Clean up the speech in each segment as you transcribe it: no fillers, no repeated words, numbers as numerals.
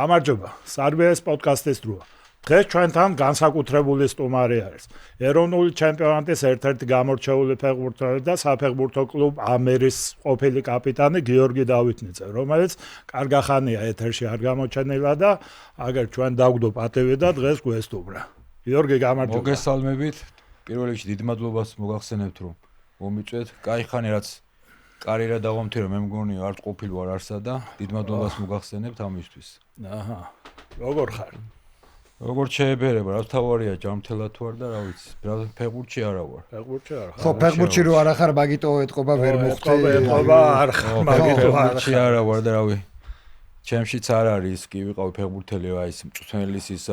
გამარჯობა. Sarbes podcast-ის დროა. დღეს ჩვენთან განსაკუთრებული სტუმარი არის. ეროვნული ჩემპიონატის ერთ-ერთი გამორჩეული ფეხბურთელი და საფეხბურთო კლუბ ამერის ყოფილი კაპიტანი გიორგი დავითნიძე, რომელიც კარგი ხანია ეთერში არ გამოჩენილა და აგერ ჩვენ დაგვდო პატივი და დღეს გვესტუმრა. გიორგი, გამარჯობა. მოგესალმებით. პირველ რიგში დიდ მადლობას მოგახსენებთ, რომ მომიწვეთ. კაი ხანი რაც კარიერა დავამთავრე, მე მგონი არ ყოფილი ვარ არსა და დიდ მადლობას მოგახსენებთ ამისთვის. აჰა. როგორ ხარ? როგორც შეებერება, რა თავარია ჯამთელად ვარ და რა ვიცი, ფეხბურთში არა ვარ. ფეხბურთში არ ხარ. ხო, ფეხბურთში რო არ ახარ, მაგიტო ეთყობა ვერ მოხდი. ეთყობა არ ხარ, მაგიტო ფეხბურთში არა ვარ და რავი. ჩემშიც არ არის, კი ვიყავი ფეხბურთელი, აი ეს მწვრთნელის ის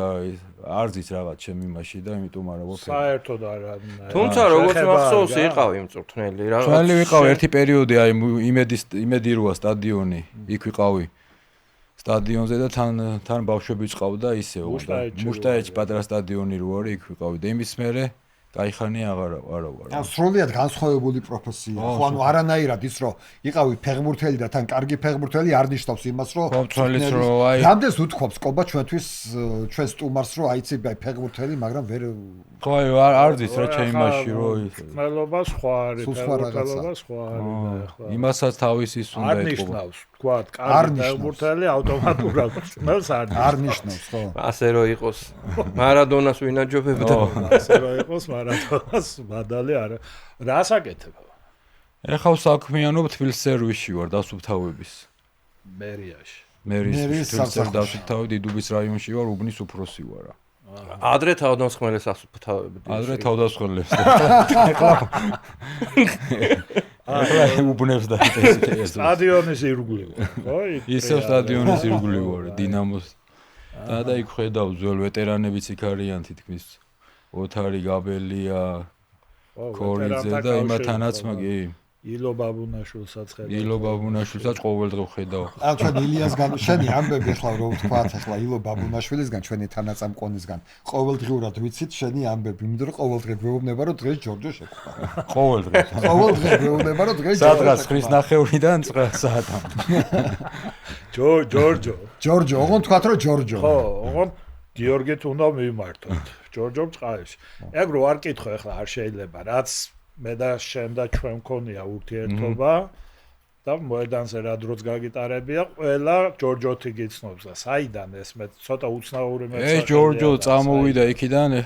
არზის რაღაც ჩემი იმაში და იმიტომ არა ვარ. საერთოდ არა. თუმცა როგორც მახსოვს, იყავი მწვრთნელი რაღაც. მწვრთნელი ვიყავი ერთი პერიოდი, აი იმედი როა სტადიონი, იქ ვიყავი. სტადიონზე და თან ბავშვებიც ყავდა ისე მუშტაეჭი პატარა სტადიონი რო არის იქ ვიყავი და იმის მერე კაიხანი არა ვარ. სრულიად განსხვავებული პროფესია. ხო, ანუ არანაირად ის რომ იყავი ფეხბურთელი და თან კარგი ფეხბურთელი არ ნიშნავს იმას რომ ფეხბურთელის რო აი რამდენს უთქვამს ყობა ჩვენთვის ჩვენ სტუმარს რომ აიცი ფეხბურთელი, მაგრამ ვერ ხო არ ძის რა ჩემაში რო მელობა სხვა არის, ფეხბურთელობა სხვა არის ახლა. იმასაც თავის ის უნდა ეთყობა. არ ნიშნავს, თქვა, კარგი ფეხბურთელი ავტომატურად ნიშნავს არ ნიშნავს, ხო. ასე რომ იყოს მარადონას ვინაჯობებდა. ასე რომ იყოს მარადონას მადალი არა. რას აკეთებ? ეხლა საქმიანობ თბილისის სერვისში ვარ დასუფთავების. მერიაში. მერის დასუფთავი დიდუბის რაიონში ვარ, უბნის უფროსი ვარ. ადრე თავდამსხმელეს ასუფთავებდი. ადრე თავდამსხმელეს. ახლა უბნებს და ეს სტადიონის ირგვლივ, ხო? ისევ სტადიონის ირგვლივ ვარ, დინამოს. და იქ ხედავ ძველ ვეტერანებიც იქ არიან თითქმის. ოთარი გაბელია, კორიძე და იმათანაც მაგი ილო ბაბუნაშვილსაც ხედავ. ილო ბაბუნაშვილსაც ყოველდღე ხედავ. ან ჩვენ ილიასგან შენი ამბები ახლა რომ ვთქვათ ახლა ილო ბაბუნაშვილისგან ჩვენი თანაწამყვანისგან ყოველდღიურად ვიცით შენი ამბები, იმიტომ რომ ყოველდღე გვეუბნება რომ დღეს ჯორჯო შეგვყარა. ყოველდღე. ყოველდღე გვეუბნება რომ დღეს სადღაც 9:09-დან 9 საათამდე. ჯორჯო, ოღონდ თქვათ რომ ჯორჯო. ხო, ოღონდ გიორგით უნდა მივმართოთ. ჯორჯო წყალში. ეგ რო არ კითხო ახლა არ შეიძლება, რაც მე და შენ და ჩვენ მქონია ურთიერთობა და მოედანზე რა დროც გაგიტარებია, ყველა ჯორჯოთი გიცნობს და საიდან ეს მე ცოტა უცნაური მეცადა. ეს ჯორჯო წამოვიდა იქიდან.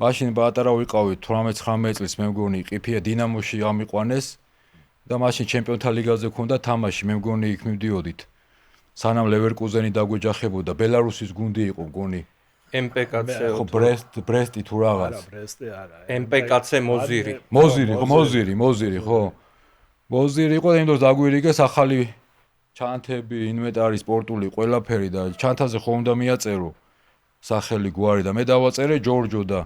მაშინ პატარა ვიყავი 18-19 წლის მე მგონი ყიფია დინამოში ამიყვანეს და მაშინ ჩემპიონთა ლიგაზე ქონდა თამაში, მე მგონი იქ მივდიოდით. სანამ ლევერკუზენი დაგვეჯახებოდა, ბელარუსის გუნდი იყო მგონი. MPKC ხო ბრესტი თუ რაღაც. არა, ბრესტი არა. MPKC მოზირი. მოზირი ხო. მოზირი იყო და იმდროს დაგვირიგეს ახალი ჩანთები, ინვენტარი, სპორტული ყველაფერი და ჩანთაზე ხომ უნდა მიაწერო სახელი გვარი და მე დავაწერე ჯორჯო და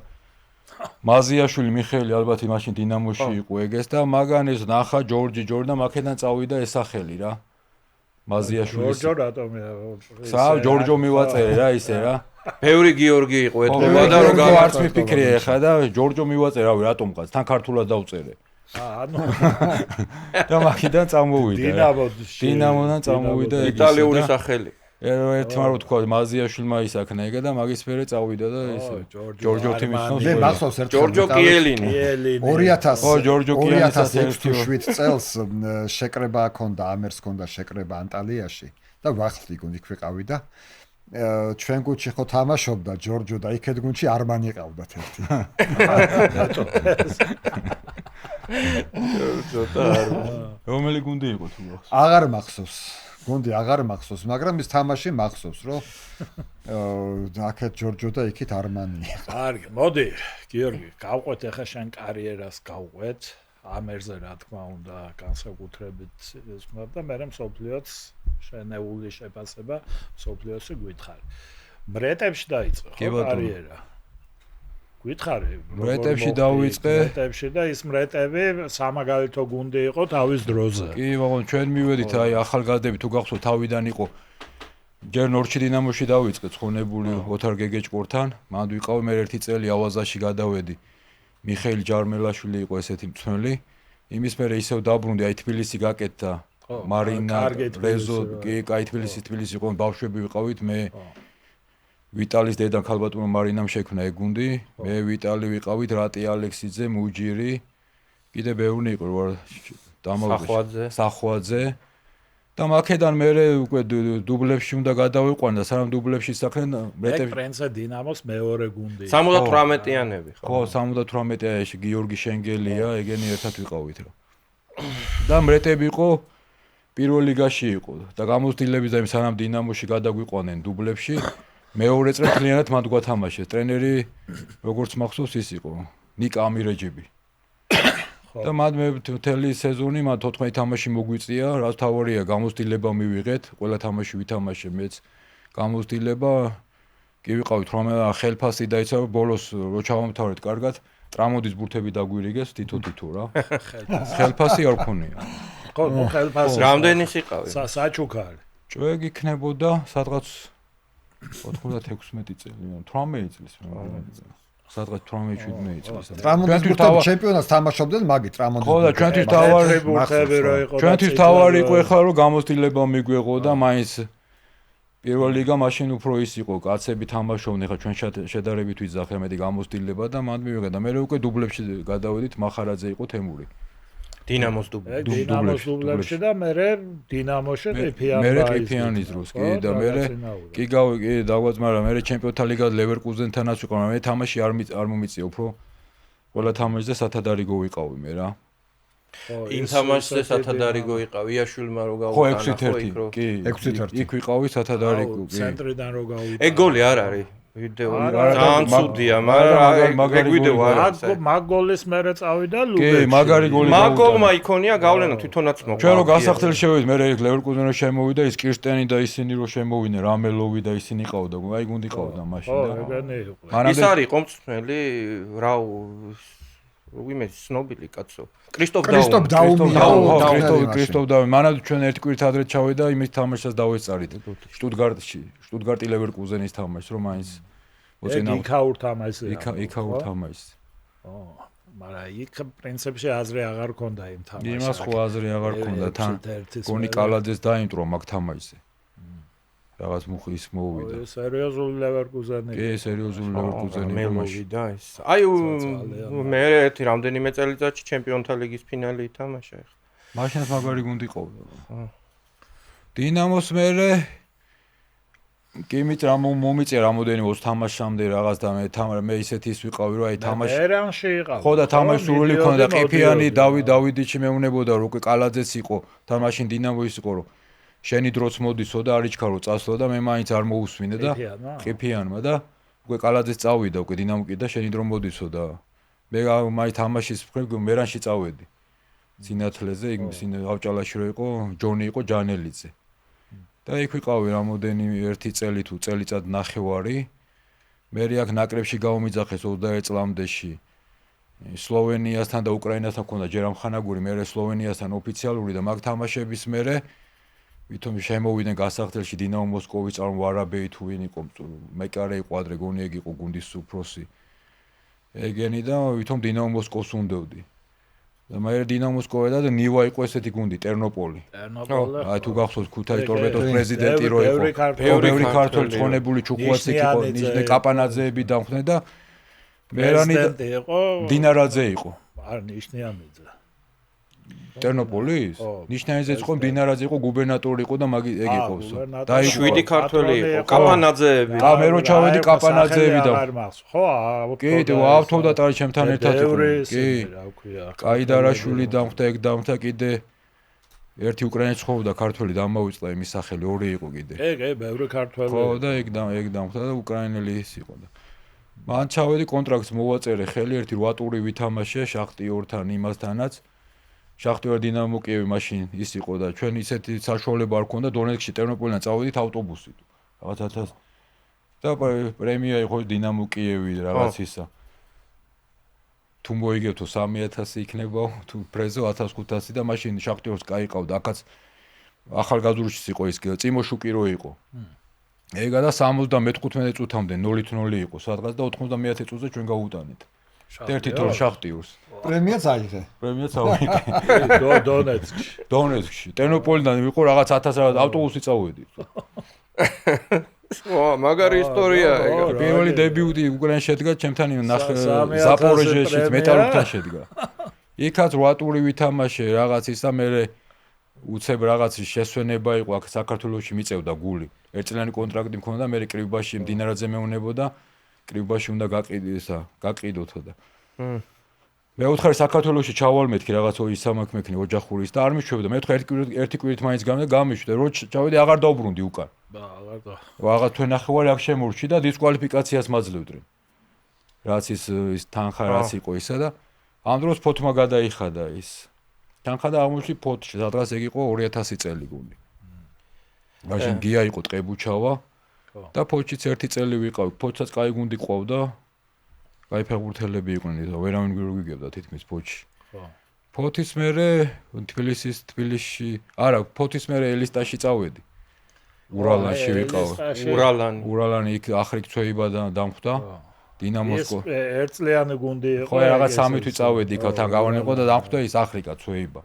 მაზიაშვილი მიხეილი ალბათ მაშინ დინამოში იყო ეგეს და მაგან ეს ნახა ჯორჯი და მაქედან წავიდა ეს სახელი რა. მაზიაშვილის ჯორჯო რატომია? ჯორჯო მივაწერე რა ისე რა. ბევრი გიორგი იყო ეთქობა და რომ არც მიფიქრია ეხლა და ჯორჯო მივაწერე, რავი რატომღაც თან ქართულად დავწერე. ანუ და მაქედან წამოვიდა. დინამოდან წამოვიდა იტალიური სახელი. ერთმა რო თქვა მაზიაშვილმა ისაქნა ეგა და მაგის მერე წავიდა და ესე ჯორჯოთი მისნობს. მე მახსოვს ერთ ჯორჯო კიელინი 2006 წელს შეკრება ჰქონდა, ამერს ჰქონდა შეკრება ანტალიაში და ვახტი გუნდი ვიყავი და ჩვენ გუნდში ხო თამაშობდა ჯორჯო და იქეთ გუნდში არმანი ყავდათ ერთი. რომელი გუნდი იყო თუ მახსოვს? აღარ მახსოვს. გუნდი აღარ მახსოვს, მაგრამ ის თამაში მახსოვს, რომ აქეთ ჯორჯო და იქით არმანია. კარგი, მოდი, გიორგი, გავყვეთ ახლა შენ კარიერას გავყვეთ. ამერზე რა თქმა უნდა, განსაკუთრებით ეს და მე მსოფლიოც შენეული შეფასება მსოფლიოსი გითხარი. ბრეტებში დაიწყო კარიერა. გითხარი, ბრეტებში დავიწყე. ბრეტებში და ის ბრეტები სამაგალითო გუნდი იყო თავის დროზე. კი, მაგრამ ჩვენ მივედით აი ახალგაზრდები თუ გახსოვთ თავიდან იყო ჯერ ნორჩი დინამოში დავიწყე ცხონებული ოთარ გეგეჭკორთან. მანდ ვიყავი მე ერთი წელი ავაზაში გადავედი. მიხეილ ჯარმელაშვილი იყო ესეთი მწვრთნელი. იმის მერე ისევ დაბრუნდი, აი თბილისი გაკეთდა მარინა, კარგი რეზო, თბილისი, კი, კაი თბილისი იყო, ბავშვები ვიყავით, მე ვიტალის დედა ქალბატონო მარინამ შექმნა ეგ გუნდი, მე ვიტალი ვიყავით, რატი ალექსიძე, მუჯირი, კიდე ბევრი იყო, სახვაძე. და მაქედან მე უკვე დუბლებში უნდა გადავიყვან და სანამ დუბლებში საქმე ეგ პრენსა დინამოს მეორე გუნდი. 78-იანები ხო, 78-იანში გიორგი შენგელია, ეგენი ერთად ვიყავით რა. და მრეტები იყო პირველ ლიგაში იყო და გამოცდილების და იმ სანამ დინამოში გადაგვიყვანენ დუბლებში მეორე წრე ძალიანად მათ გვათამაშეს. ტრენერი როგორც მახსოვს ის იყო ნიკ ამირეჯები. და მათ მე მთელი სეზონი მათ 14 თამაში მოგვიწია, რაც თავარია გამოცდილება მივიღეთ, ყველა თამაში ვითამაშე მეც გამოცდილება კი ვიყავით რომ ხელფასი დაიცა ბოლოს რო ჩავამთავრეთ კარგად, ტრამოდის ბურთები დაგვირიგეს თითო რა. ხელფასი არ ქონია. ხო, ხელფასი. რამდენი სიყავი? საჩუქარი. ჭვეგ იქნებოდა სადღაც 96 წელი, 18 წლის სადღაც 18-17 წლის. ტრამოდის ბურთები ჩემპიონატს თამაშობდნენ, მაგით ტრამოდის. ხო და ჩვენთვის თავარი ბურთები რო იყო. ჩვენთვის თავარი იყო ეხლა რომ გამოცდილება მიგვეღო და მაინც პირველ ლიგა მაშინ უფრო ის იყო, კაცები თამაშობდნენ, ეხლა ჩვენ შედარებით ვიძახე მეტი გამოცდილება და მანდ მივიღე და მე უკვე დუბლებში გადავედით, მახარაძე იყო თემური. დინამოს დუბლებში. დინამოს დუბლებში და მე დინამოში ყიფიანი. მე ყიფიანის დროს კი და მე კი დაგვაწმარა მე ჩემპიონთა ლიგა ლევერკუზენთანაც ვიყავ, მე თამაში არ მომიწია უფრო ყველა თამაშზე სათადარიგო ვიყავი მე რა. იმ თამაშზე სათადარიგო იყავ, იაშვილმა რო ხო გავუტანა 6-1 კი 6-1 იქ ვიყავი სათადარიგო კი. ცენტრიდან რო გავუტანა. ეგ გოლი არ არის. ვიდეო ძალიან ცუდია, მაგრამ ეგ ვიდეო არ არის. მაგ გოლის მერე წავიდა ლუბეში. კი, მაგარი გოლი. მაგ გოლმა იქონია გავლენა თვითონაც მოყვა. ჩვენ რო გასახდელი შევიდეთ, მე ლევერკუზენი შემოვიდა, ის კირშტენი და ისინი რო შემოვიდნენ, რამელოვი და ისინი ყავდა, აი გუნდი ყავდა მაშინ და. ეგენი იყო. ის არის ყომწმელი, რა ვიმე ცნობილი კაცო. კრისტოფ დაუმი. კრისტოფ დაუმი. მანამ ჩვენ ერთ კვირით ადრე ჩავიდა, იმის თამაშას დავეწარით. შტუტგარტი ლევერკუზენის თამაშს, რომ მაინც მოწინა. იქაურ თამაშს. იქაურ თამაშს. მაგრამ იქ პრინციპში აზრი აღარ ქონდა იმ თამაშს. იმას ხო აზრი აღარ ქონდა თან. გონი კალაძეს დაინტრო მაგ თამაშზე. რაღაც მუხის მოვიდა. სერიოზული ლევერკუზენი. კი, სერიოზული ლევერკუზენი მოვიდა ის. აი მე ერთი რამდენიმე წელიწადში ჩემპიონთა ლიგის ფინალი ითამაშა ახლა. მაშინაც მაგარი გუნდი ყავდა. დინამოს მე კი მით რა მომიწია რამოდენი 20 თამაშამდე რაღაც და მე ისეთი ის ვიყავი რომ აი თამაში ერანში იყავ. ხო და თამაში სრული ქონდა ყიფიანი დავიდიჩი მეუნებოდა რომ უკვე კალაძეც იყო თან მაშინ დინამო ის იყო რომ შენი დროც მოდისო და არიჩქარო წასვლა და მე მაინც არ მოусვინე და ყიფიანმა და უკვე კალაძეც წავიდა უკვე დინამოკი და შენი დრო მოდისო და მე მაინც თამაშის მხრივ მერანში წავედი სინათლეზე იქ ავჭალაში რო იყო ჯონი იყო ჯანელიძე და იქ ვიყავი რამოდენი ერთი წელი თუ წელიწად ნახევარი მე აქ ნაკრებში გავმიძახეს 21 წლამდეში სლოვენიასთან და უკრაინასთან ქონდა ჯერ ამხანაგური მე სლოვენიასთან ოფიციალური და მაგ თამაშების მერე ვითომ შემოვიდნენ გასახდელში დინამო მოსკოვის წარმოვარაბეი თუ ვინ იყო მეკარე იყო ადრე გონი ეგ იყო გუნდის უფროსი ეგენი და ვითომ დინამო მოსკოვს უნდევდი და მე დინამო მოსკოვი და ნივა იყო ესეთი გუნდი ტერნოპოლი აი თუ გახსოვთ ქუთაის ტორპედოს პრეზიდენტი რო იყო ბევრი ქართველი ცხონებული ჩუქუაც იქ იყო ნიჟნე კაპანაძეები დამხდნენ და მერანი იყო დინარაძე იყო არ ნიშნიანიძე ტერნოპოლის? ნიშნაიძე იყო დინარაძე იყო გუბერნატორი იყო და მაგი ეგ იყო. და 7 ქართველი იყო, კაპანაძეები. და მე რო ჩავედი კაპანაძეები და ხო, კი, ავთოვდა ტარი ჩემთან ერთად იყო. კი. კაიდარაშვილი დამხდა, ეგ დამხდა კიდე ერთი უკრაინელი ცხოვრობდა ქართველი დამავიწყდა იმის სახელი, ორი იყო კიდე. ეგ ბევრი ქართველი. ხო და ეგ დამხდა და უკრაინელი ის იყო და მან ჩავედი კონტრაქტს მოვაწერე ხელი ერთი 8 ტური ვითამაშე შახტიორთან იმასთანაც შახტიორ დინამო კიევი მაშინ ის იყო და ჩვენ ისეთი საშუალება არ ქონდა დონეცკში ტერნოპოლიდან წავედით ავტობუსით რაღაცათას და პრემია იყო დინამო კიევი რაღაც ისა თუ მოიგებთო 3000 იქნება თუ პრეზო 1500 და მაშინ შახტიორს კაიყავდა აქაც ახალგაზრდულშიც იყო ის წიმოშუკი რო იყო ეგა და 75 წუთამდე 0-0 იყო სადღაც და 90 წუთზე ჩვენ გავუტანეთ ერთი თორ შახტიურს. პრემიაც აიღე. პრემიაც ავიღე. დონეცკში. ტერნოპოლიდან ვიყო რაღაც 1000 ავტობუსი წავედი. მაგარი ისტორია ეგა. პირველი დებიუტი უკრაინაში შედგა, ჩემთან ზაპოროჟიეშიც მეტალურგთან შედგა. იქაც 8 ტური ვითამაშე რაღაც ისა მე უცებ რაღაცის შესვენება იყო აქ საქართველოში მიწევდა გული. ერთწლიანი კონტრაქტი მქონდა, მე კრივბაში მდინარაძე მეუნებოდა, კრივბაში უნდა გაყიდოთო და. მე უთხარი საქართველოში ჩავალ მეთქი რაღაც ისამაქმექნი ოჯახურის და არ მიშვებდა. მე ვთხარ ერთი კვირით მაინც გამიშვდა, რო ჩავედი აღარ დავბრუნდი უკან. რაღაც თვენახევარი აქ შემორჩი და დისკვალიფიკაციას მაძლევდნენ. რაც ის თანხა რაც იყო ისა და ამ დროს ფოთმა გადაიხადა ის. თანხა და აღმოჩნდა ფოთში, სადღაც ეგ იყო 2000 წელი გუნდი. მაშინ გია იყო ტყებუჩავა და ფოთშიც ერთი წელი ვიყავ. ფოთსაც კაი გუნდი ყავდა. კაი ფეხბურთელები იყვნენ და ვერავინ გვიგებდა თითქმის ფოთში. ფოთის მერე თბილისში, არა, ფოთის მერე ელისტაში წავედი. ურალანში ვიყავ. ურალანი იქ ახრიქ ცვეიბა და დამხვდა. დინამოსკო. ერთწლიანი გუნდი იყო. ხო, რაღაც 3 თვე წავედი, თან გავანეყო და დამხვდა ის ახრიკა ცვეიბა.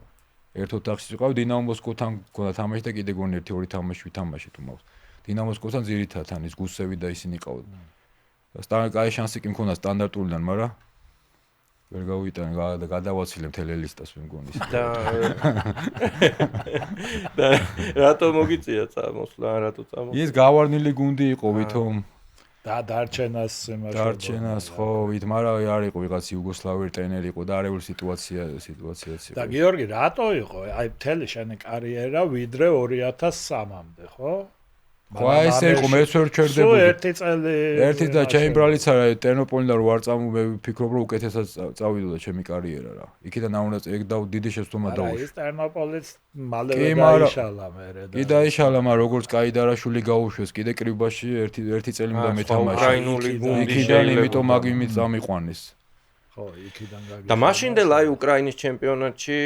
ერთ ოთახში ვიყავ, დინამოსკოთან გქონდა თამაში და კიდე გონი 1-2 თამაში ვითამაშეთ უმავს. დინამოსკოთან ძირითადად ის გუსევი და ისინი ყავდა. კაი შანსი კი მქონდა სტანდარტულიდან, მაგრამ ვერ გავიტანე და გადავაცილე მთელ ელისტას მე მგონი. და რატო მოგიწია წამოსვლა, რატო წამოსვლა? ის გავარნილი გუნდი იყო ვითომ და დარჩენას იმაში. დარჩენას ხო, მაგრამ არ იყო ვიღაც იუგოსლავიური ტრენერი იყო და არეული სიტუაციაც იყო. და გიორგი, რატო იყო აი მთელი შენი კარიერა ვიდრე 2003-მდე, ხო? ხო, ესე იყო, მეც ვერ ჩერდებოდი. სულ ერთი წელი. ერთი და ჩემი ბრალიც არა, ტერნოპოლიდან რო არ წამოვე, ვფიქრობ, რომ უკეთესად წავიდოდა ჩემი კარიერა რა. იქიდან აუნდა ეგ და დიდი შეცდომა დაუშვა. აი, ეს ტერნოპოლიც მალევე დაიშალა მერე და. კი დაიშალა, მაგრამ როგორც კაი დარაშვილი გაუშვეს, კიდე კრივბაში ერთი წელი უნდა მეთამაშე. უკრაინული გუნდი იქიდან იმიტომ მაგიმით წამიყვანეს. ხო, იქიდან გაგიჩნდა. და მაშინდელ აი უკრაინის ჩემპიონატში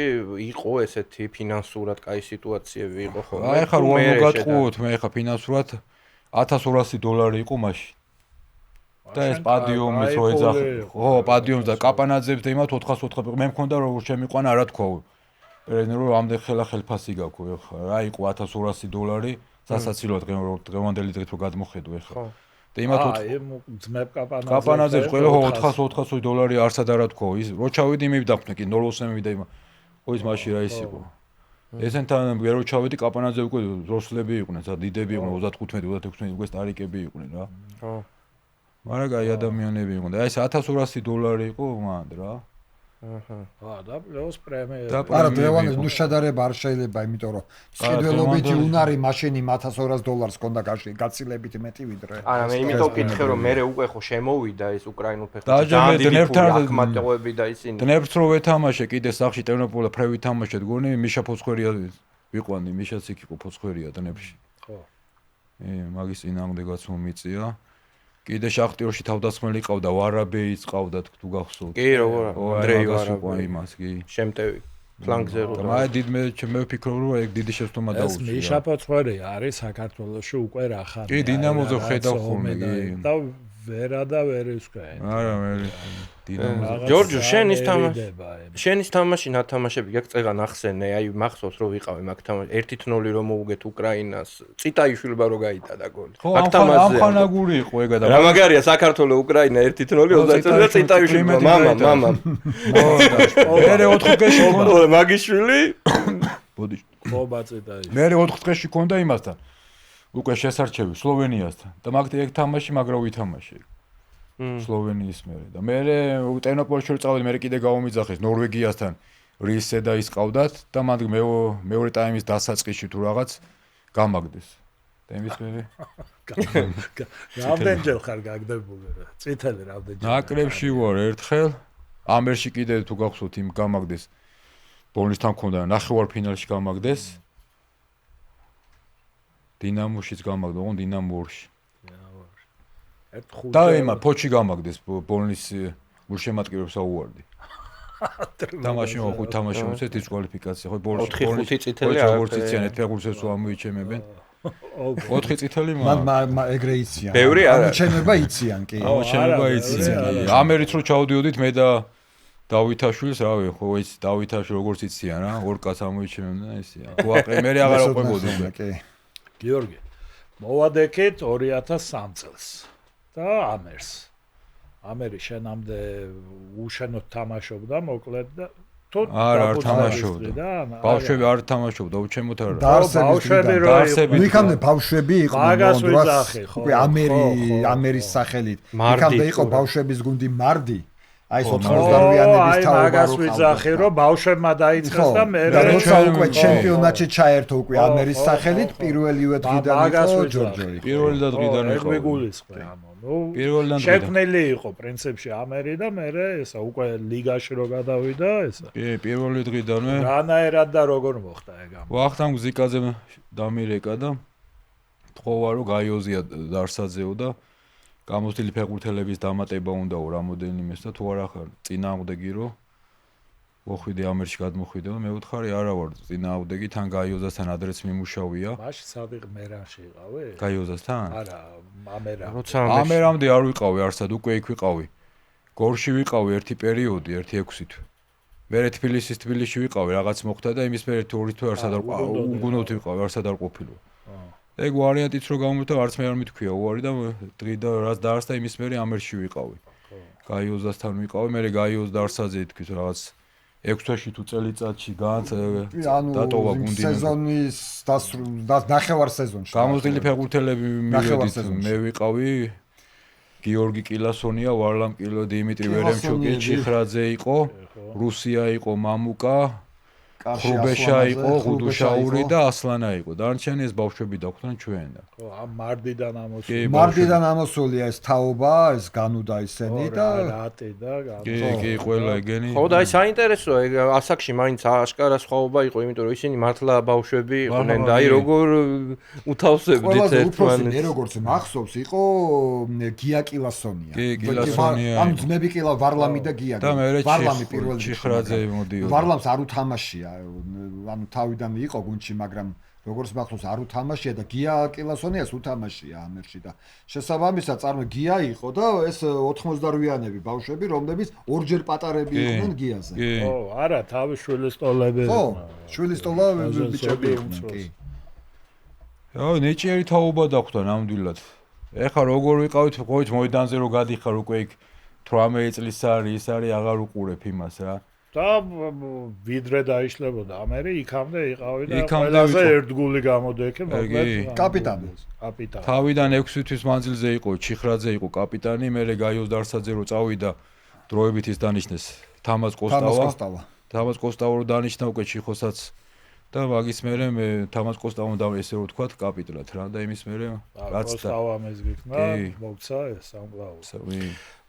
იყო ესეთი ფინანსურად კაი სიტუაციები იყო ხოლმე. აი ხარ მოგატყუოთ, მე ხა ფინანსურად $1,200 იყო მაშინ. და ეს პადიუმის რო ეძახე. ხო, პადიუმს და კაპანაძებს და იმათ 404 მე მქონდა როგორ შემიყვანა არა თქვა. პერენ რო ამდენ ხელფასი გაქვე ხა. რა იყო $1,200 სასაცილოდ დღევანდელი დღით რო გადმოხედო ხა. და იმათ ძმებ კაპანაძებს ყველა $400 არსად არა თქვა. ის რო ჩავედი მე ვდახვნე კი 0-ოსემი და იმა. ხო ის მაშინ რა ის იყო. ესენთან რო ჩავედი კაპანაძე უკვე როსლები იყვნენ, სა დიდები იყვნენ 35-36 უკვე სტარიკები იყვნენ რა. ხო. მაგრამ კაი ადამიანები იყვნენ. და ეს $1,200 იყო მანდ რა. აჰა, და პლუს პრემია. არა, დღევანდელ ნუ შედარება არ შეიძლება, იმიტომ რომ სყიდველობითი უნარი მაშინ იმ $1,200 ჰქონდა გაცილებით მეტი ვიდრე. არა, მე იმიტომ ვკითხე, რომ მე უკვე ხო შემოვიდა ეს უკრაინულ ფეხბურთი. ძალიან დიდი აქმატოები და ისინი. დნეპრს რო ვეთამაშე, კიდე სახში ტერნოპოლა ფრევი თამაშეთ, გონი მიშა ფოცხვერია ვიყვანდი, მიშაც იქ იყო ფოცხვერია დნეპრში. ხო. მაგის წინააღმდეგაც მომიწია. კიდე შახტიორში თავდასხმელი ყავდა, ვარაბეიც ყავდათ თუ გახსოვთ. კი, როგორ ანდრეი ვარაბეი იმას კი. შემტევი ფლანგზე რო. მაგრამ დიდ მე ვფიქრობ, რომ ეგ დიდი შეცდომა დაუშვია. ეს მიშა ფოცხვერი არის საქართველოში უკვე რა ხანია. კი, დინამოზე ხედავ ხოლმე კი. და ვერა და ვერისკენ. არა, მე დინამოზე. ჯორჯო, შენის თამაში ნათამაშები გაკ წეგან ახსენე, აი მახსოვს რომ ვიყავი მაგ თამაში 1-0 რომ მოუგეთ უკრაინას. წიტაიშვილმა რო გაიტანა გოლი. მაგ თამაზე. ამ ხანაგური იყო ეგა და. რა მაგარია საქართველოს უკრაინა 1-0 20 წელს წიტაიშვილმა მამა. მე 4 დღეში მქონდა მაგიშვილი. ბოდი. ხო, ბაწიტაიშვილი. მე 4 დღეში მქონდა იმასთან. უკვე შესარჩევი სლოვენიასთან და მაგ ეგ თამაში მაგრა ვითამაშე. სლოვენიის მერე და მე ტერნოპოლში წავედი, მე კიდე გავომიძახეს ნორვეგიასთან რისე და ის ყავდათ და მანდ მეორე ტაიმის დასაწყისში თუ რაღაც გამაგდეს. და იმის მერე რამდენჯერ ხარ გაგდებული რა? წითელი რამდენჯერ? ნაკრებში ვარ ერთხელ, ამერში კიდე თუ გახსოვთ იმ გამაგდეს. ბოლნისთან მქონდა ნახევარფინალში გამაგდეს. დინამოშიც გამაგდა, ოღონდ დინამორში. და იმა ფოჩი გამაგდეს ბოლნის გულშემატკივრებს აუვარდი. და მაშინ ხო თამაში მომცეთ ის კვალიფიკაცია, ხო ბოლნის 4-5 წითელი არ ვორციციან ერთ ფეხბურთელს ამოიჩემებენ. 4 წითელი მან ეგრე იციან. ბევრი არა. ამოჩენება იციან კი. ამოჩენება იციან. ამერით რო ჩავდიოდით მე და დავითაშვილს, რავი, ხო ის დავითაშვილი როგორც იციან რა, ორ კაც ამოიჩენდა ისე. ხო მე აღარ აყვებოდი. კი. გიორგი, მოვადექეთ 2003 წელს და ამერს. ამერი შენამდე უშენოდ თამაშობდა, მოკლედ და არა არ თამაშობდა. ბავშვები არ თამაშობდა, უჩემოთ არა. ბავშვები რო იყო. იქამდე ბავშვები იყო მაგას უკვე ამერის სახელით. იქამდე იყო ბავშვების გუნდი მარდი. აი 88-იანების თავი მაგას ვიძახი რომ ბავშვებმა დაიწყეს და მე როცა უკვე ჩემპიონატში ჩაერთო უკვე ამერის სახელით პირველივე დღიდან იყო ჯორჯოი. პირველი და დღიდან იყო. მეგულისყრე ამო. პირველიდან შექმნილი იყო პრინციპში ამერი და მე ესა უკვე ლიგაში რო გადავიდა ესა. კი, პირველი დღიდანვე. რანაერად და როგორ მოხდა ეგ ამ. ვახტანგ ზიკაძე დამირეკა და თხოვა რომ გაიოზია დარსაძეო და გამოცდილი ფეხბურთელების დამატება უნდაო რამოდენიმეს და თუ არა ხარ წინააღმდეგი რო მოხვიდე ამერში გადმოხვიდე და მე ვთხარი არა ვარ წინააღმდეგი თან გაიოზასთან ადრეც მიმუშავია მაშინ სადიღ მერანში იყავე გაიოზასთან არა ამერა როცა ამერამდე არ ვიყავი არსად უკვე იქ ვიყავი გორში ვიყავი ერთი პერიოდი 1-6 თვე მე თბილისში ვიყავი რაღაც მოხდა და იმის მე 2 თვე არსად არ უგუნოდ ვიყავი არსად არ ყოფილი ეგ ვარიანტიც რო გამოვიდა არც მე არ მithქვია უარი და დღიდა რაც დაარსდა იმის მერე ამერში ვიყავი. გაიოზასთან ვიყავი, მე გაიოზ დარსაძე თქვით რაღაც 6 თვეში თუ წელიწადში დატოვა გუნდი. სეზონის ნახევარ სეზონში. გამოცდილი ფეხბურთელები მივედით, მე ვიყავი გიორგი კილასონია, ვარლამ კილო, დიმიტრი ვერემჩუკი, ჩიხრაძე იყო, რუსია იყო, მამუკა ხრუბეშა იყო, ღუდუშაური და ასლანა იყო. დანარჩენი ეს ბავშვები დახვდნენ ჩვენ და. ხო, ამ მარდიდან ამოსული. მარდიდან ამოსულია ეს თაობა, ეს განუდა ისენი და რატი და კი, ყველა ეგენი. ხო და აი საინტერესოა, ეგ ასაკში მაინც აშკარა სხვაობა იყო, იმიტომ რომ ისინი მართლა ბავშვები იყვნენ და აი როგორ უთავსებდით ერთმანეთს. მე როგორც მახსოვს, იყო გია კილასონია. კი, კილასონია. ამ ძმები კილა ვარლამი და გია. ვარლამი პირველი ჩიხრაძე მოდიოდა. ვარლამს არ უთამაშია. ანუ თავიდან იყო გუნდში, მაგრამ როგორც მახსოვს არ უთამაშია და გია კილასონიას უთამაშია ამერში და შესაბამისად წარმო გია იყო და ეს 88-იანები ბავშვები, რომლებიც ორჯერ პატარები იყვნენ გიაზე. ხო, არა, თავი შვილისტოლები. ხო, შვილისტოლა ბიჭები იყვნენ, კი. აი, ნეჭიერი თაობა დახვდა ნამდვილად. ეხლა როგორ ვიყავით, ყოით მოედანზე რო გადიხარ უკვე იქ 18 წლის არის, ის არის აღარ უყურებ იმას რა. და ვიდრე დაიშლებოდა ამერი იქამდე იყავი და ყველაზე ერთგული გამოდექე მოკლედ კაპიტანი. თავიდან 6 თვის მანძილზე იყო ჩიხრაძე იყო კაპიტანი, მე გაიოზ დარსაძე რო წავიდა დროებით ის დანიშნეს თამაზ კოსტავა რო დანიშნა უკვე ჩიხოსაც და მაგის მერე მე თამაზ კოსტავამ და ესე რო თქვა კაპიტნად რა და იმის მერე რაც და კოსტავა მეზგიქნა მოგცა ეს სამკლაოს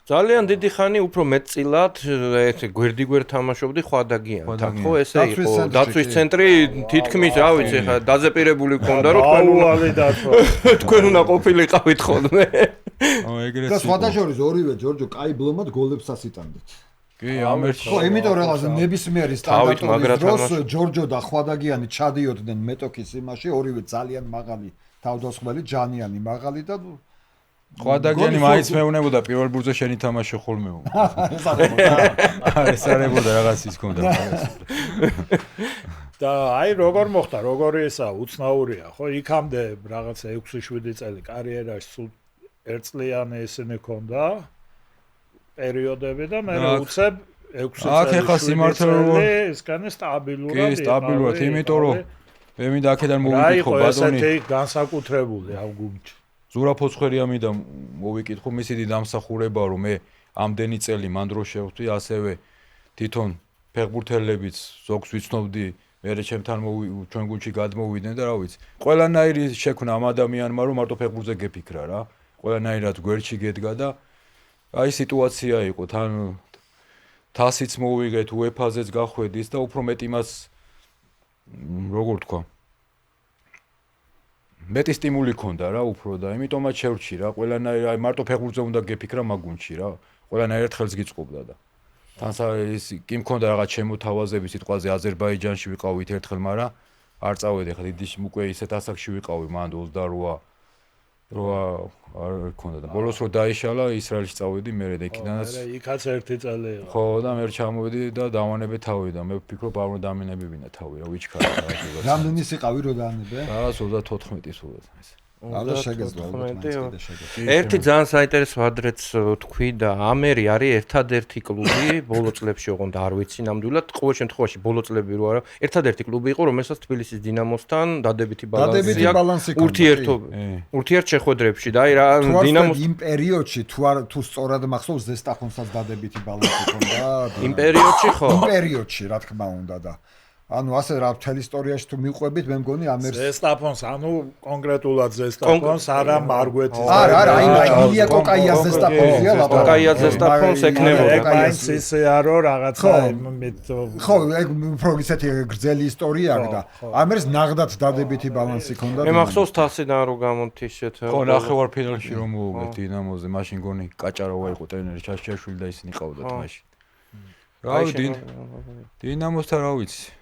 ძალიან დიდი ხანი უფრო მეტწილად ეს გვერდიგვერდ თამაშობდი ხვადაგიანთან ხო ესე იყო დაცვის ცენტრი თითქმის რა ვიცი ხა დაზეპირებული გქონდა რომ თქვენ უნდა ყოფილიყავით ხოლმე ეგრეც და სხვადასხვა ორივე ჯორჯო კაი ბლომად გოლებს ასიტანდეთ კი ამერში ხო იმიტომ რომ ნებისმიერი სტანდარტის დროს ჯორჯო და ხვადაგიანი ჩადიოდნენ მეტოქის იმაში ორივე ძალიან მაღალი თავდასხმელი ჯანიანი მაღალი და ხვადაგიანი მაინც მეუნებოდა პირველ ბურთზე შენი თამაში ხოლმე. ეს არებოდა რაღაც ის ქონდა. და აი როგორ მოხდა, როგორი ესა უცნაურია, ხო? იქამდე რაღაც 6-7 წელი კარიერაში სულ ერთწლიანი ესენი ქონდა პერიოდები და მე უცებ 6 წელი. აქ ეხა სიმართლე რომ ესკანე სტაბილურად. კი, სტაბილურად, იმიტომ რომ მე მინდა აქედან მოვიკითხო ბატონი. ესეთი განსაკუთრებული ამ გუნდში. ზურაფოცხერია მინდა მოვიკითხო მისი დამსახურება რომ მე ამდენი წელი მან დრო შევხვდი ასევე თვითონ ფეხბურთელებიც ზოგს ვიცნობდი მე ჩემთან ჩვენ გუნდში გადმოვიდნენ და რა ვიცი ყველანაირი შექმნა ამ ადამიანმა რომ მარტო ფეხბურთზე გეფიქრა რა ყველანაირად გვერდში გედგა და აი სიტუაცია იყო თან თასიც მოვიღეთ UEFA-ზეც გახვედით და უფრო მეტი მას როგორ თქვა მეტი სტიმული ქონდა რა უფრო და იმიტომაც შევრჩი რა ყველანაირად აი მარტო ფეხბურთზე უნდა გეფიქრა მაგუნჩი რა ყველანაირად ხელს გიწყობდა და თან ის კი მქონდა რაღაც შემოთავაზები სიტყვაზე აზერბაიჯანში ვიყავით ერთხელ მაგრამ არ წავედი ხა დიდი უკვე ისეთ ასაკში ვიყავი მან 28 რო არ ქონდა და ბოლოს რო დაიშალა ისრაელში წავედი მე და იქიდანაც იქაც ერთი წელი იყო ხო და მე ჩამოვედი და დავანებე თავი და მე ვფიქრობ არ უნდა დამენებებინა თავი რა ვიჩქარა რამდენი სიყავი რო დაანებე? რა 34 სულად ეს არა შეგეძლო ერთი ძალიან საინტერესო ადრეც თქვი და ამერი არის ერთადერთი კლუბი ბოლო წლებში ოღონდ არ ვიცი ნამდვილად ყოველ შემთხვევაში ბოლო წლები რო არა ერთადერთი კლუბი იყო რომელსაც თბილისის დინამოსთან დადებითი ბალანსი ურთიერთშეხვედრებში და აი რა დინამოს იმ პერიოდში თუ სწორად მახსოვს ზესტაფონსაც დადებითი ბალანსი ჰქონდა იმ პერიოდში ხო იმ პერიოდში რა თქმა უნდა და ანუ ასე რა მთელი ისტორიაში თუ მიყვებით მე მგონი ამერს ზესტაფონს ანუ კონკრეტულად ზესტაფონს არა მარგვეთის არა ილია კოკაიას ზესტაფონსია კოკაიას ზესტაფონს ეკნებოდა მაინც ისეა რომ რაღაცა ხო ეგ უფრო ისეთი გრძელი ისტორია აქვს და ამერს ნაღდათ დადებითი ბალანსი ჰქონდა მე მახსოვს თასიდან რო გამონთიშეთ ხო ნახევარფინალში რომ მოუგეთ დინამოზე მაშინ გონი კაჭაროვა იყო ტრენერი ჩაშიაშვილი და ისინი ყავდათ მაშინ რა დინამოსთან რა ვიცი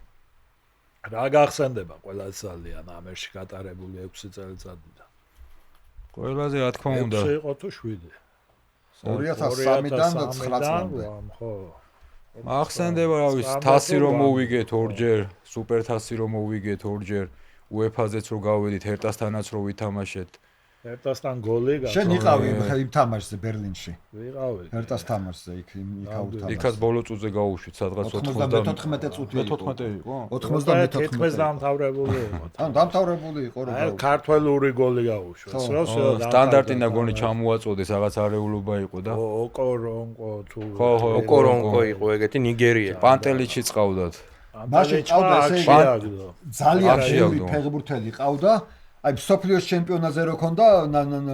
რა გახსენდება ყველაზე ძალიან ამერში გატარებული 6 წელიწადიდან? ყველაზე რა თქმა უნდა 6 იყო თუ 7? 2003-დან 9 წლამდე. ხო. ახსენდება რა ვიცი, თასი რომ მოვიგეთ ორჯერ, სუპერ თასი რომ მოვიგეთ ორჯერ, UEFA-ზეც რო გავედით, ერტასთანაც რო ვითამაშეთ. ერტასთან გოლი გა. შენ იყავი იმ თამაშზე ბერლინში. ვიყავი. ერტას თამაშზე იქ ავთამაშ. იქაც ბოლო წუთზე გავუშვით, სადღაც 94 წუთი იყო. 14 იყო? 94 დამთავრებული იყო. ანუ დამთავრებული იყო რო. აი ქართველური გოლი გაუშვეს, რა სტანდარტი და გონი ჩამოაწოდეს, რაღაც არეულობა იყო და ოკორონკო თუ ხო ოკორონკო იყო ეგეთი ნიგერია. პანტელიჩი წავდათ. მაშინ ყავდა ესე ძალიან ბევრი ფეხბურთელი ყავდა. აი სოფლიოს ჩემპიონატზე რო ქონდა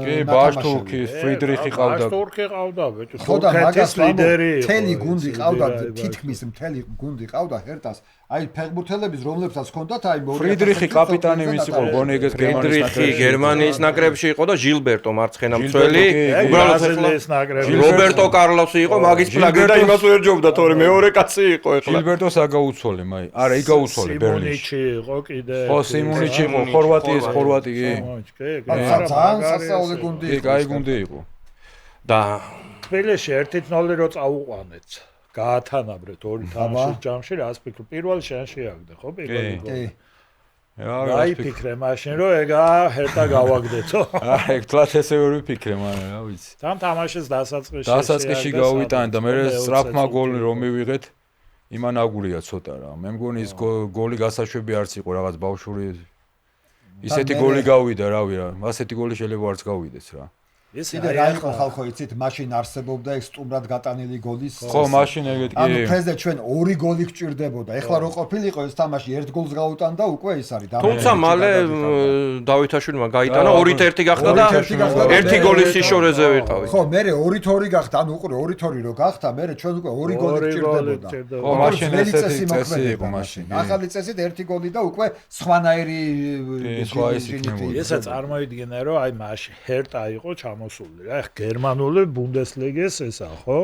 კი ბაშტურკი ფრიდრიხი ყავდა ბაშტურკი ყავდა ბეჭო ხოდა მაგას ლიდერი მთელი გუნდი ყავდა თითქმის მთელი გუნდი ყავდა ჰერტას აი ფეხბურთელების რომლებსაც ჰქონდათ აი ფრიდრიხი კაპიტანი ვის იყო გონეგეს გერმანიის ნაკრებში იყო და ჟილბერტო მარცხენა მცველი უბრალოდ რობერტო კარლოსი იყო მაგის ფლაგი და იმას უერთჯობდა თორე მეორე კაცი იყო ეხლა ჟილბერტოს აგაუცოლე მაი არა იგაუცოლე ბერლინში იყო კიდე ხო სიმონიჩი იყო ხორვატიის ძალიან სასწაული გუნდი იყო. კაი გუნდი იყო. და თბილისში 1-0 რო წაუყვანეთ. გაათანაბრეთ ორი თამაშის ჯამში, რას ფიქრობ? პირველ შენში აგდე, ხო? პირველი გოლი. რა იფიქრე მაშინ რომ ეგა ჰერტა გავაგდეთო? ეგ თლათ ესე ვერ ვიფიქრე მაგრამ რა ვიცი. თან თამაშის დასაწყისში გავიტანე და მე სწრაფმა გოლი რომ მივიღეთ იმან აგურია ცოტა რა. მე მგონი ის გოლი გასაშვები არც იყო რაღაც ბავშვური ისეთი გოლი გავიდა, რავი რა. ასეთი გოლი შეიძლება არც გავიდეს რა. ისე რა იყო ხალხო იცით, მაშინ არსებობდა ეს სტუმრად გატანილი გოლის. ხო, მაშინ ეგეთ კი. ანუ ფრეზე ჩვენ 2 გოლი გჭირდებოდა. ეხლა რო ყოფილიყო ეს თამაში 1 გოლს გაუტან და უკვე ის არის. თუმცა მალე დავითაშვილმა გაიტანა 2-1 გახდა და 1 გოლის სიშორეზე ვიყავი. ხო, მე 2-2 გახდა, ანუ უყურე 2-2 რო გახდა, მე ჩვენ უკვე 2 გოლი გჭირდებოდა. ხო, მაშინ ესეთი წესი იყო მაშინ. ახალი წესით 1 გოლი და უკვე სხვანაირი ესა წარმოიდგინე რომ აი მაშინ ჰერტა იყო მოსული რა ეხ გერმანული ბუნდესლიგის ესა ხო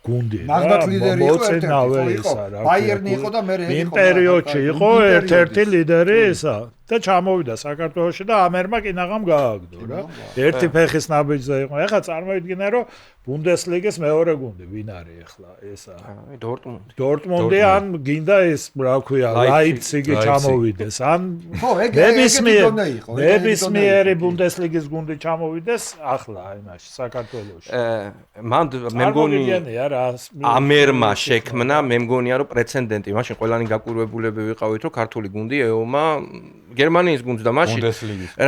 გუნდი რა ნახდათ ლიდერი იყო ერთ-ერთი ბაიერნი იყო და მე იმ პერიოდში იყო ერთ-ერთი ლიდერი ესა და ჩამოვიდა საქართველოში და ამერმა კინაღამ გააგდო რა ერთი ფეხის ნაბიჯზე იყო ეხლა წარმოიდგინე რომ ბუნდესლიგის მეორე გუნდი ვინ არის ეხლა ესა აი დორტმუნდი ან გინდა ეს რა ქვია ლაიფციგი ჩამოვიდეს ან ხო ეგ ნებისმიერი ბუნდესლიგის გუნდი ჩამოვიდეს ახლა აი მაშინ საქართველოში მან მე მგონი ამერმა შექმნა მე მგონია რომ პრეცედენტი მაშინ ყველანი გაკვირვებულები ვიყავით რომ ქართული გუნდი ეომა გერმანიის გუნდს და მაშინ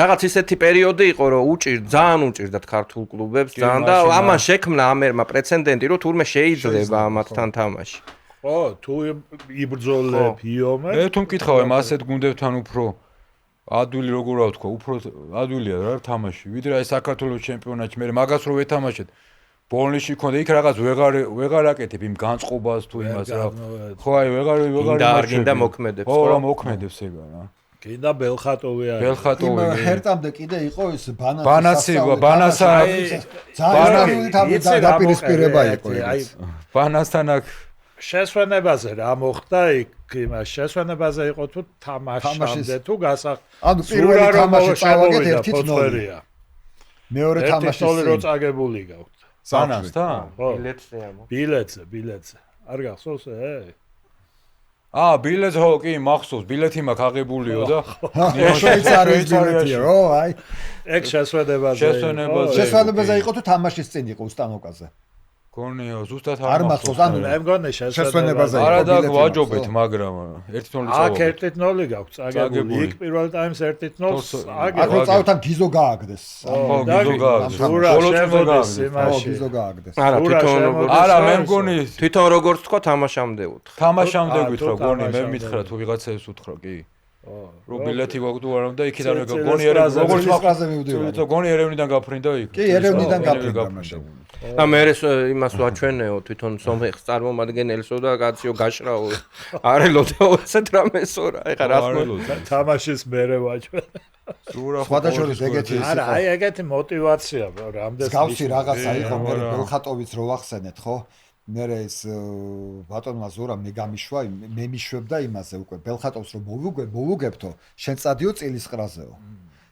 რაღაც ისეთი პერიოდი იყო რომ ძალიან უჭირდათ ქართულ კლუბებს ძალიან და ამან შექმნა ამერმა პრეცედენტი რომ თურმე შეიძლება ამათთან თამაში ხო თუ იბრძოლებ იომე მე თუ მკითხავ ამ ასეთ გუნდებთან უფრო ადვილი როგორ რა ვთქვა უფრო ადვილია რა თამაში ვიდრე აი საქართველოს ჩემპიონატში მე მაგას რო ვეთამაშეთ ბოლნისში ქონდა იქ რაღაც ვეღარ აკეთებ იმ განწყობას თუ იმას რა ხო აი ვეღარ გინდა მოქმედებს ხო რა მოქმედებს ეგა რა კიდე ბელხატოვი არის ბელხატოვი ჰერტამდე კიდე იყო ეს ბანასთან აქ შესვენებაზე რა მოხდა იქ იმას შესვენებაზე იყო თუ თამაშამდე თუ ანუ პირველი თამაში წავაგეთ 1-0 მეორე თამაში 1-0 რო წაგებული გაქვთ სანასთან ბილეთზე არ გახსოვს ბილეთს ხო კი მახსოვს ბილეთი მაქვს აღებულიო და შვეიცარიის ბილეთია რო აი ეგ შესვენებაზე იყო თუ თამაშის წინ იყო უსტანოკაზე გონიო ზუსტად არ მახსოვს ანუ მე მგონი შესვენებაზე არა და გვაჯობეთ მაგრამ 1-0 წავაგეთ აქ 1-0 გაქვთ წაგებული იქ პირველ ტაიმს 1-0 აქ რო წავთან გიზო გააგდეს გიზო გააგდეს გიზო გააგდეს არა მე მგონი თვითონ როგორც თქვა თამაშამდე უთხრა თამაშამდე გითხრა გონი მე მითხრა თუ ვიღაცებს უთხრა კი რო ბილეთი გვაქვს არა და იქიდან გონი როგორც მახაზე მივდივარ გონი ერევნიდან გაფრინდა იქ კი ერევნიდან გაფრინდა და მე იმას ვაჩვენეო თვითონ სომეხს წარმომადგენელსო და კაციო გაშრაო არელოდაო ესეთ რამესო რა ეხა რას თამაშის მერე ვაჩვენე სხვადასხვა ეგეთი არა აი ეგეთი мотиваცია რამდენს გავსი რაღაცა იყო მე ბელხატოვიც რო ვახსენეთ ხო მე ეს ბატონმა ზურამ მე გამიშვა მე მიშვებდა იმაზე უკვე ბელხატოვს რომ მოვუგებთო შენ წადიო წილისყრაზეო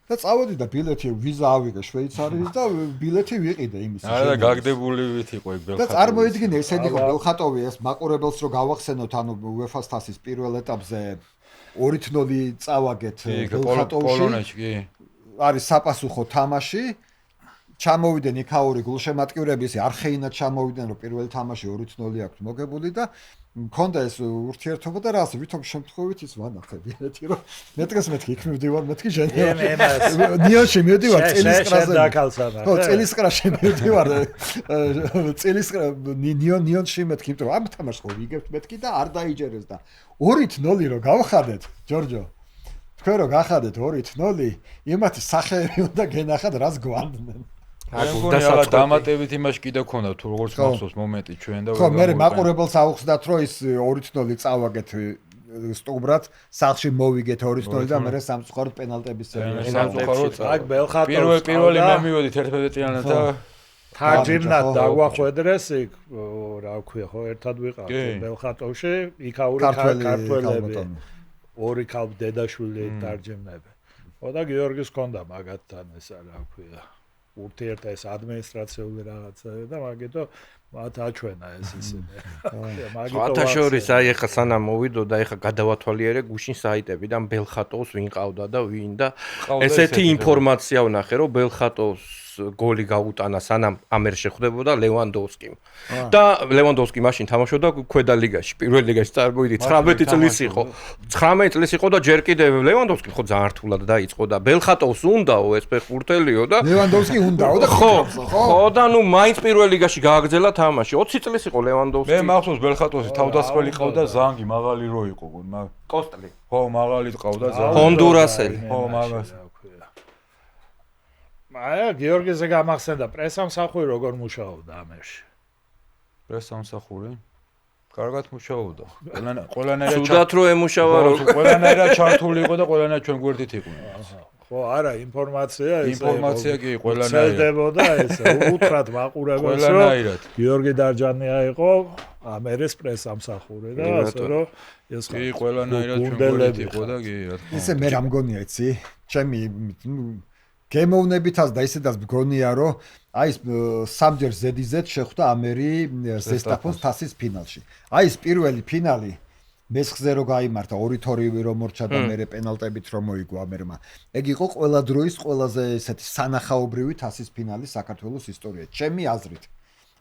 და წავედი და ბილეთი ვიზა ავიღე შვეიცარიის და ბილეთი ვიყიდე იმის არა და გაგდებული ვით იყო ეგ ბელხატოვი და წარმოიდგინე ესეთი იყო ბელხატოვი ეს მაყურებელს რო გავახსენოთ ანუ UEFA-ს თასის პირველ ეტაპზე 2-0 წავაგეთ ბელხატოვში არის საპასუხო თამაში ჩამოვიდნენ იქაური გულშემატკივრები ისე არხეინად ჩამოვიდნენ რომ პირველი თამაში 2-0 აქვს მოგებული და მქონდა ეს ურთიერთობა და რას ვითომ შემთხვევით ის ვანახე ბილეთი რომ მე დღეს მეთქი იქ მივდივარ მეთქი ნიონში მივდივარ წილისყრაზე ხო წილისყრაში მივდივარ ნიონში მეთქი იმიტომ რომ ამ თამაშს ხო ვიგებთ მეთქი და არ დაიჯერეს და 2-0 რო გავხადეთ ჯორჯო თქვენ რო გახადეთ 2-0 იმათი სახეები უნდა გენახათ რას გვანდნენ და დამატებით იმაში კიდე ქონდა თუ როგორც მახსოვს მომენტი ჩვენ და ხო მე მაყურებელს აუხსნათ რომ ის 2-0 წავაგეთ სტუბრად სახლში მოვიგეთ 2-0 და მე სამწუხაროდ პენალტების სამწუხაროდ აქ ბელხატოვს პირველი მე მივედი 11-იანად და თარჯიმნად დაგვახვედრეს იქ რა ქვია ხო ერთად ვიყავთ ბელხატოვში იქაური ქართველები ორი ქალ დედაშვილი თარჯიმნები ხო და გიორგის ქონდა მაგათთან ესა რა ქვია ურთიერთა ეს ადმინისტრაციული რაღაცა და მაგითო მათ აჩვენა ეს ისინი. მაგითო შორის აი ახლა სანამ მოვიდო და ახლა გადავათვალიერე გუშინ საიტებიდან ბელხატოვს ვინ ყავდა და ვინ და ესეთი ინფორმაცია ვნახე რომ ბელხატოვს გოლი გაუტანა სანამ ამერ შეხვდებოდა ლევანდოვსკიმ. და ლევანდოვსკი მაშინ თამაშობდა ქვედა ლიგაში, პირველ ლიგაში წარმოვიდი 19 წლის იყო. 19 წლის იყო და ჯერ კიდევ ლევანდოვსკი ხო ძალიან რთულად დაიწყო და ბელხატოვს უნდაო ეს ფეხბურთელიო და ლევანდოვსკი უნდაო და ხო და ნუ მაინც პირველ ლიგაში გააგრძელა თამაში. 20 წლის იყო ლევანდოვსკი. მე მახსოვს ბელხატოვსი თავდასხმელი ყავდა ზანგი, მაღალი რო იყო, კოსტლი. ხო, მაღალი ყავდა ზანგი. ჰონდურასელი. ხო, მაგას. აი, გიორგიზე გამახსენდა პრესამსახური როგორ მუშაობდა ამერში. პრესამსახური? კარგად მუშაობდა. ყველანაირად ცუდად რო ემუშავა რო ყველანაირად ჩართული იყო და ყველანაირად ჩვენ გვერდით იყვნენ. ხო, არა, ინფორმაცია კი ყველანაირად. ცელდებოდა ეს, უთხრათ მაყურებელს რომ გიორგი დარჯანია იყო ამერის პრესამსახური და ასე რომ ეს კი ყველანაირად ჩვენ გვერდით იყო და კი რა თქმა უნდა. ისე მე რა მგონია იცი? ჩემი გემოვნებითაც და ისედაც მგონია რომ აი სამჯერ ზედიზედ შეხვდა ამერი ზესტაფონს თასის ფინალში. აი ეს პირველი ფინალი მესხზე რო გაიმართა 2-2 რომ მორჩა და მე პენალტებით რომ მოიგო ამერმა. ეგ იყო ყველა დროის ყველაზე ესეთი სანახაობრივი თასის ფინალი საქართველოს ისტორიაში. ჩემი აზრით.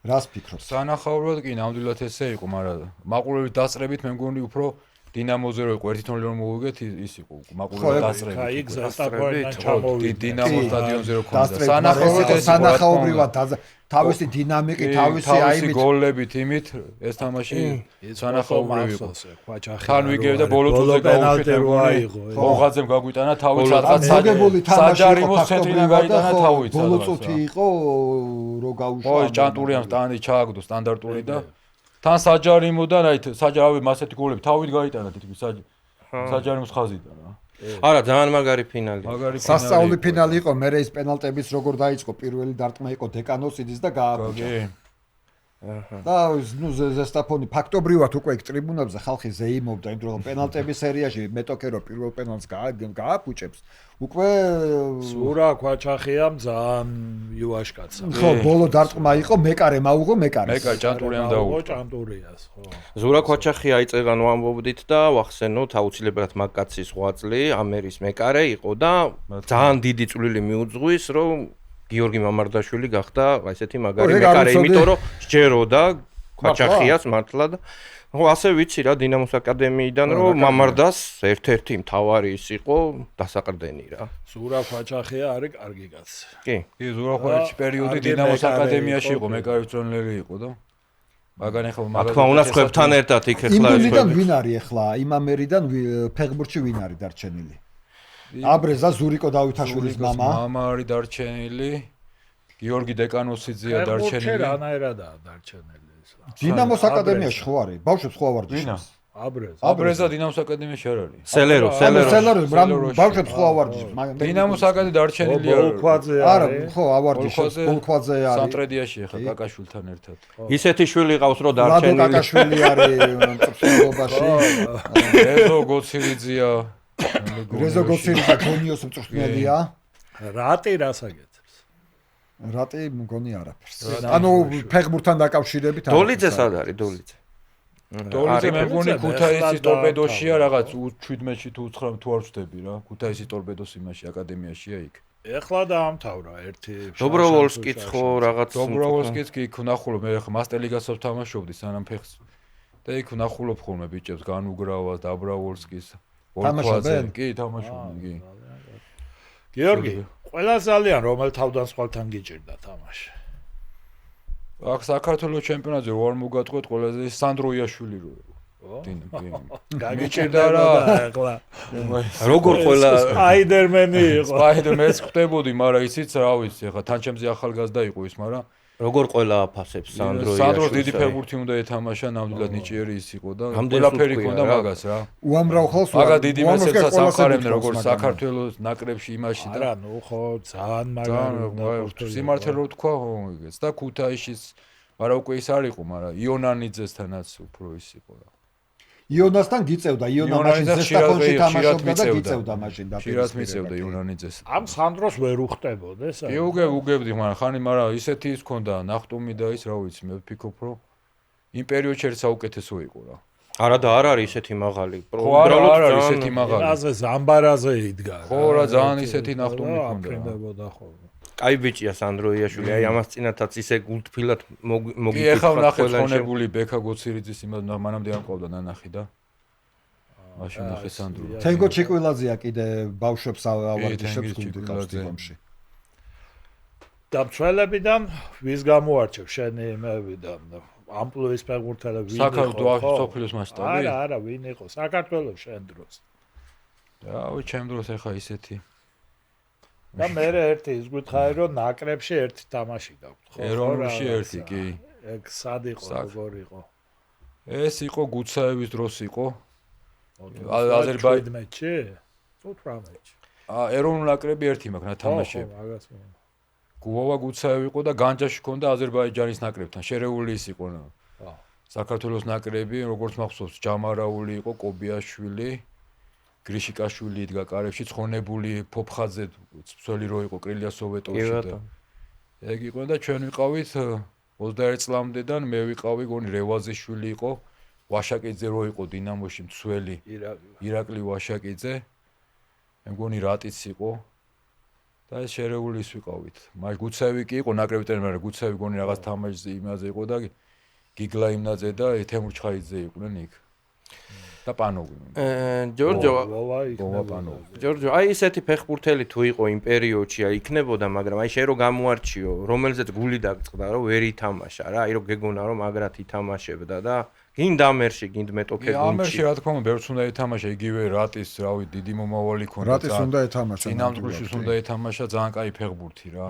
რას ფიქრობ? სანახაობრივად კი ნამდვილად ესე იყო, მაგრამ მაყურებლის დასწრებით მე მგონი უფრო დინამოზე რო იყო 1-0 რომ მოვიგეთ ის იყო მაყურებლის დასწრებით. აი ეგ ზესტაფონიდან ჩამოვიდა. დინამო სტადიონზე რო ქონდა. სანახაობრივად თავისი დინამიკი, თავისი აიმით გოლებით იმით ეს თამაში სანახაობრივი იყო. თან ვიგებ და ბოლო წუთზე გავუშვით. ხონღაძემ გაგვიტანა თავი სადღაც საჯარიმოს ცენტრიდან გაიტანა თავი. ბოლო წუთი იყო რო გაუშვა. ხო, ჭანტურიამ სტანი ჩააგდო სტანდარტული და თან საჯარიმოდან აი საჯარავი მასეთი გოლები თავით გაიტანა თითქმის საჯარიმოს ხაზიდან რა. არა, ძალიან მაგარი ფინალი. სასწაული ფინალი იყო, მე ის პენალტების როგორ დაიწყო პირველი დარტყმა იყო დეკანოსიდის და გააკუჭა. და ნუ ზესტაფონი ფაქტობრივად უკვე იქ ტრიბუნებზე ხალხი ზეიმობდა, იმიტომ რომ პენალტების სერიაში მეტოკერო პირველ პენალტს გააფუჭებს. უკვე ზურა ქვაჩახიამ ძალიან იუაშ კაცსა. ხო, ბოლო დარტყმა იყო მეკარე მაუღო მეკარეს. მეკარე ჭანტურიამ დაუღო. ჭანტურიას, ხო. ზურა ქვაჩახი აიწევან ვამბობდით და ვახსენოთ აუცილებლად მაგკაცის ღვაწლი, ამერის მეკარე იყო და ძალიან დიდი წვლილი მიუძღვის, რომ გიორგი მამარდაშვილი გახდა ესეთი მაგარი მეკარე, იმიტომ რომ სჯეროდა ქვაჩახიას მართლა და ხო ასე ვიცი რა დინამოს აკადემიიდან რომ მამარდას ერთ-ერთი მთავარი ის იყო დასაყრდენი რა. ზურა ქვაჩახია არის კარგი კაცი. კი. კი, ზურა ქვაჩახი პერიოდი დინამოს აკადემიაში იყო, მეკარე მწვრთნელი იყო და მაგან ახლა მაგას თქმა უნდა ხებთან ერთად იქ ახლა იმერიდან ვინ არის ახლა? იმ ამერიდან ფეხბურთში ვინ არის დარჩენილი? აბრეზა ზურიკო დავითაშვილის მამა. მამა არის დარჩენილი. გიორგი დეკანოსიძეა დარჩენილი. რანაირადაა დარჩენილი ეს. დინამოს აკადემიაში ხო არის? ბავშვებს ხო ავარჯიშებს? აბრეზა დინამოს აკადემიაში არ არის. სელერო ბავშვებს ხო ავარჯიშებს? დინამოს აკადემია დარჩენილია. ბოლქვაძე არა, ხო ავარჯიშებს. ბოლქვაძე არის. სანტრედიაში ახლა კაკაშვილთან ერთად. ისეთი შვილი ყავს რომ ლადო დარჩენილი. კაკაშვილი არის მწვრთნელობაში. რეზო გოცილიძეა. რეზო გოცილიძე გონიოს მწვრთნელია. რატი რასაკეთებს? რატი მგონი არაფერს. ანუ ფეხბურთთან დაკავშირებით დოლიძე სად არის დოლიძე? დოლიძე მე მგონი ქუთაისის ტორპედოშია რაღაც 17-ში თუ 9 თუ არ ვწდები რა. ქუთაისის ტორპედოს იმაში აკადემიაშია იქ. ეხლა დაამთავრა ერთი დობროვოლსკიც ხო რაღაც დობროვოლსკიც კი ვნახულობ მე ხა მასტერ ლიგასაც ვთამაშობდი სანამ ფეხს და იქ ვნახულობ ხოლმე ბიჭებს განუგრავას დაბროვოლსკის თამაშობენ? კი თამაშობენ კი. გიორგი, ყველა ძალიან რომელ თავდასხმალთან გიჭირდა თამაში? აქ საქართველოს ჩემპიონატზე ვარ მოგატყვეთ ყველაზე სანდრო იაშვილი რო გაგიჭირდა რა ახლა. როგორ ყველა სპაიდერმენი იყო. სპაიდერმენს ხვდებოდი, მაგრამ ისიც რა ვიცი, ახლა თანჩემზე ახალგაზრდა იყო ის, მაგრამ როგორ ყველა აფასებს სანდრო იაშვილი. სანდრო დიდი ფეხბურთი უნდა ეთამაშა, ნამდვილად ნიჭიერი ის იყო და ყველაფერი ჰქონდა მაგას რა. უამრავ ხალხს მაგა დიდი მესებსაც ამხარებდნენ როგორც საქართველოს ნაკრებში იმაში და არა, ნუ ხო ძალიან მაგარი სიმართლე რო თქვა, ხო იგეც და ქუთაისის, მაგრამ უკვე ის არ იყო, მაგრამ იონანიძესთანაც უფრო ის იყო რა. იონასთან გიწევდა, იონა მაშინ ზესტაფონში თამაშობდა და გიწევდა მაშინ და შირას მიწევდა იონანიძეს. ამ სანდროს ვერ უხტებოდეს? კი უგებდი, მაგრამ ისეთი ის ქონდა ნახტომი და ის რა ვიცი, მე ვფიქრობ რომ იმ პერიოდში ერთ საუკეთესო იყო რა. არა და არ არის ისეთი მაღალი. უბრალოდ არ არის ისეთი მაღალი. აზე ზამბარაზე იდგა. ხო რა, ძალიან ისეთი ნახტომი ქონდა. აფრინდებოდა ხოლმე. კაი ბიჭია სანდრო იაშვილი, აი ამას წინათაც ისე გულთფილად კი ეხლა ვნახეთ ხონებული ბექა გოცილიძის იმად მანამდე არ მყავდა ნანახი და მაშინ ნახე სანდრო. თენგო ჩიკვილაძეა კიდე ბავშვებს ავარჯიშებს გუნდში. დამცველებიდან ვის გამოარჩევ შენი იმებიდან? ამპლუის ფეხბურთელები ვინ იყო? საქართველოს სოფლიოს მასშტაბი? არა, ვინ იყო? საქართველოს შენ დროს. აუ, ჩემ დროს ეხა ისეთი და მე ერთი ის გითხარი რომ ნაკრებში ერთი თამაში გაქვთ ხო? ეროვნულში ერთი კი. ეგ სად იყო, როგორ იყო? ეს იყო გუცაევის დროს იყო. აზერბაიჯანში? 18-ში. ეროვნულ ნაკრები ერთი მაქვს ნათამაშები. ხო, მაგას მომი. გუვავა გუცაევი იყო და განჯაში ჰქონდა აზერბაიჯანის ნაკრებთან. შერეული ის იყო. საქართველოს ნაკრები, როგორც მახსოვს, ჯამარაული იყო, კობიაშვილი, გრიშიკაშვილი იდგა კარებში, ცხონებული ფოფხაძე, ცველი რო იყო კრილია სოვეტოვში და ეგ იყო და ჩვენ ვიყავით 21 წლამდედან მე ვიყავი გონი რევაზიშვილი იყო, ვაშაკიძე რო იყო დინამოში მცველი, ირაკლი ვაშაკიძე, მე მგონი რატიც იყო და ეს შერეული ის ვიყავით. მაგ გუცევი კი იყო ნაკრები ტრენერი, გუცევი გონი რაღაც თამაშზე იმაზე იყო და გიგლა იმნაძე და თემურ ჩხაიძე იყვნენ იქ. და პანოვი. ჯორჯო, აი ესეთი ფეხბურთელი თუ იყო იმ პერიოდში, აი იქნებოდა, მაგრამ აი შენ რო გამოარჩიო, რომელზეც გული დაგწყდა, რომ ვერ ითამაშა რა, აი რო გეგონა რომ მაგრად ითამაშებდა და გინდ ამერში, გინდ მეტოქე გუნდში. ამერში რა თქმა უნდა, ბევრს უნდა ეთამაშა, იგივე რატის, რავი, დიდი მომავალი ქონდა. რატის უნდა ეთამაშა. წინამძღვრში უნდა ეთამაშა, ძალიან კაი ფეხბურთი რა.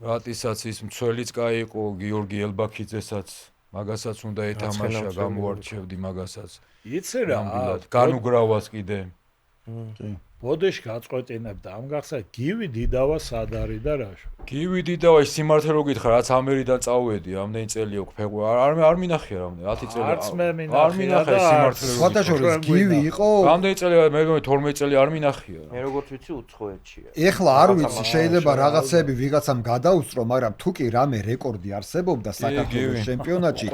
რატისაც ის მცველიც კაი იყო, გიორგი ელბაქიძესაც მაგასაც უნდა ეთამაშა, გამოარჩევდი მაგასაც. იცი რა, განუგრავას კიდე. კი. ბოდეში გაწყვეტინებდა ამ გახსა გივი დიდავა სად არის და რა გივი დიდავა ის სიმართლე რო გითხრა რაც ამერიდან წავედი ამდენი წელი აქვს ფეგო არ მინახია რამდენი 10 წელი არც მე მინახია სიმართლე სხვადასხვა გივი იყო ამდენი წელი მე 12 წელი არ მინახია მე როგორც ვიცი უცხოეთშია ეხლა არ ვიცი შეიძლება რაღაცები ვიღაცამ გადაუსწრო მაგრამ თუ კი რამე რეკორდი არსებობდა საქართველოს ჩემპიონატში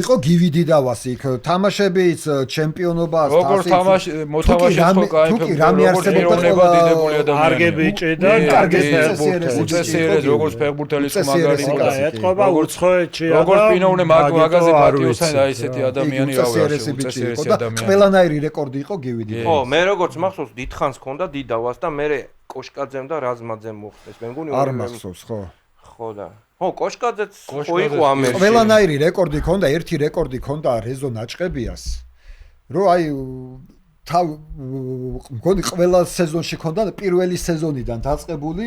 იყო გივი დიდავას იქ თამაშებიც ჩემპიონობა როგორ მოთამაშე ხო кайფი თუ კი რამე არსებობდა კარგი ბიჭი და კარგი უწესიერეს როგორც ფეხბურთელის მაგარი იყო ეთყობა უცხოეთში როგორც პინოუნე მაგაზე პატიოსთან და ესეთი ადამიანი რა ვარ უწესიერესი ადამიანი ყველანაირი რეკორდი იყო გივი დიდავას ხო მე როგორც მახსოვს დიდხანს ქონდა დიდავას და მე კოშკაძემ და რაზმაძემ მოხდეს მე მგონი არ მახსოვს ხო და ხო კოშკაძეც ხო იყო ამერში ყველანაირი რეკორდი ქონდა ერთი რეკორდი ქონდა რეზო ნაჭყებიას რო აი მგონი ყველა სეზონში ქონდა პირველი სეზონიდან დაწყებული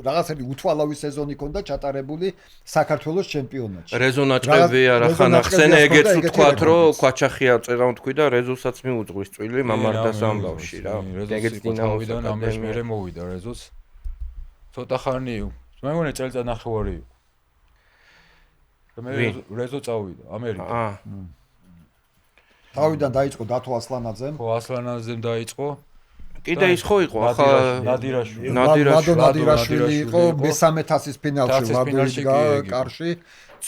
რაღაცები უთვალავი სეზონი ქონდა ჩატარებული საქართველოს ჩემპიონატში რეზო ნაჭყებია რა ხანახსენე ეგეც ვთქვათ რომ ქვაჩახია წერა თქვი და რეზოსაც მიუძღვის წვილი მამარდას ამბავში რა ეგეც დინამოსიდან ამერში მე მოვიდა რეზოც ცოტა ხანი მე მგონი წელიწად ნახევარი მე რეზო წავიდა ამერიკა თავიდან დაიწყო დათო ასლანაძემ ხო ასლანაძემ დაიწყო კიდე ის ხო იყო ახლა ნადირაშვილი იყო მესამე თასის ფინალში ვარდოიდგა კარში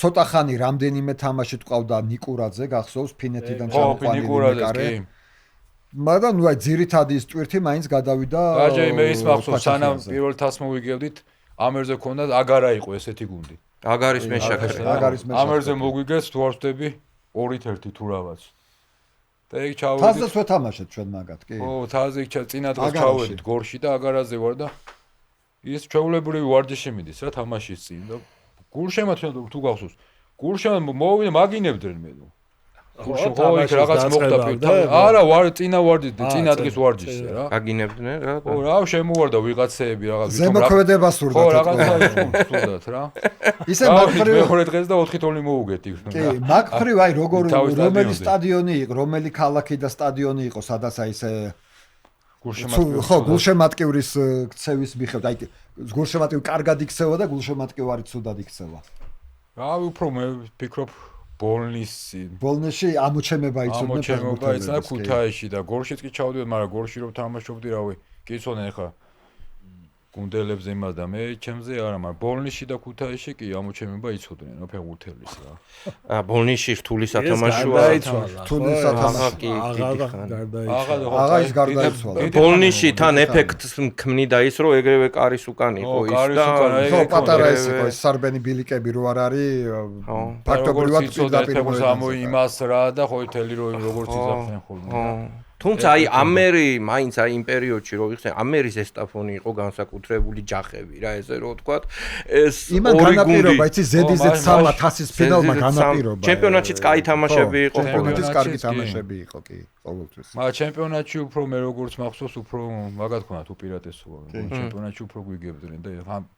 ცოტა ხანი რამდენიმე თამაში ტყავდა ნიკურაძე გახსოვს ფინეთიდან ჩამოყვანილი კარე მაგრამ ნუ აი ძირითადი ის ტვირთი მაინც გადავიდა გაჯე მე ის მახსოვს სანამ პირველ თასს მოვიგებდით ამერზე ქონდა აგარა იყო ესეთი გუნდი აგარის მეშაკრე ამერზე მოგვიგეს თუ არ ვხვდები 2-1 თუ რაღაც და იქ ჩავედი. თაზას ვეთამაშეთ ჩვენ მაგათ, კი. ხო, თაზი წინა დღეს ჩავედით გორში და აგარაზე ვარ და ის ჩვეულებრივი ვარჯიში მიდის რა თამაშის წინ და გულშემატკივრად თუ გახსოვს. გულშემატ მოვიდა მაგინებდნენ მე. გულშემატ ხო იქ რაღაც მოხდა პირველ. არა, წინა ვარჯიში, წინა დღის ვარჯიში რა. აგინებდნენ რა. ხო, რა შემოვარდა ვიღაცეები რაღაც ზემოქმედებას სურდათ. ხო, რაღაცა სურდათ რა. ისე მაგფრივ მეორე დღეს და 4-0 მოუგეთ იქ. კი, მაგფრივ აი რომელი სტადიონი იყო, რომელი ქალაქი და სტადიონი იყო, სადაც აი ესე გულშემატკივრის ქცევის მიხედვით, აი გულშემატკივრი კარგად იქცევა და გულშემატკივარი ცუდად იქცევა. რა უფრო მე ვფიქრობ ბოლნისში ამოჩემება იცოდნენ ფეხბურთელებს და ქუთაისში და გორშიც კი ჩავდივარ, მაგრამ გორში რომ თამაშობდი რავი, კი იცოდნენ ხა გუნდელებზე იმას და მე ჩემზე არა, მაგრამ ბოლნისში და ქუთაისში კი ამოჩემება იცოდნენ ფეხბურთელის რა. ბოლნისში რთული სათამაშოა. რთული სათამაშო. აღა ის გარდაიცვალა. ბოლნისში თან ეფექტს ქმნიდა ის, რომ ეგრევე კარის უკან იყო ის და ხო, პატარა ის იყო, სარბენი ბილიკები რო არ არის, ფაქტობრივად პირდაპირ იმას რა და ხო თელი როგორც იძახდნენ ხოლმე. თუმცა აი ამერი მაინც აი იმ პერიოდში რო ვიხსენ ამერის ესტაფონი იყო განსაკუთრებული ჯახები რა ესე რო ვთქვათ ეს იმან განაპირობა იცი ზედიზედ 3 თასის ფინალმა განაპირობა ჩემპიონატშიც კაი თამაშები იყო ჩემპიონატის კარგი თამაშები იყო კი ყოველთვის მაგრამ ჩემპიონატში უფრო მე როგორც მახსოვს უფრო მაგათ ქონათ უპირატესობა ჩემპიონატში უფრო გვიგებდნენ და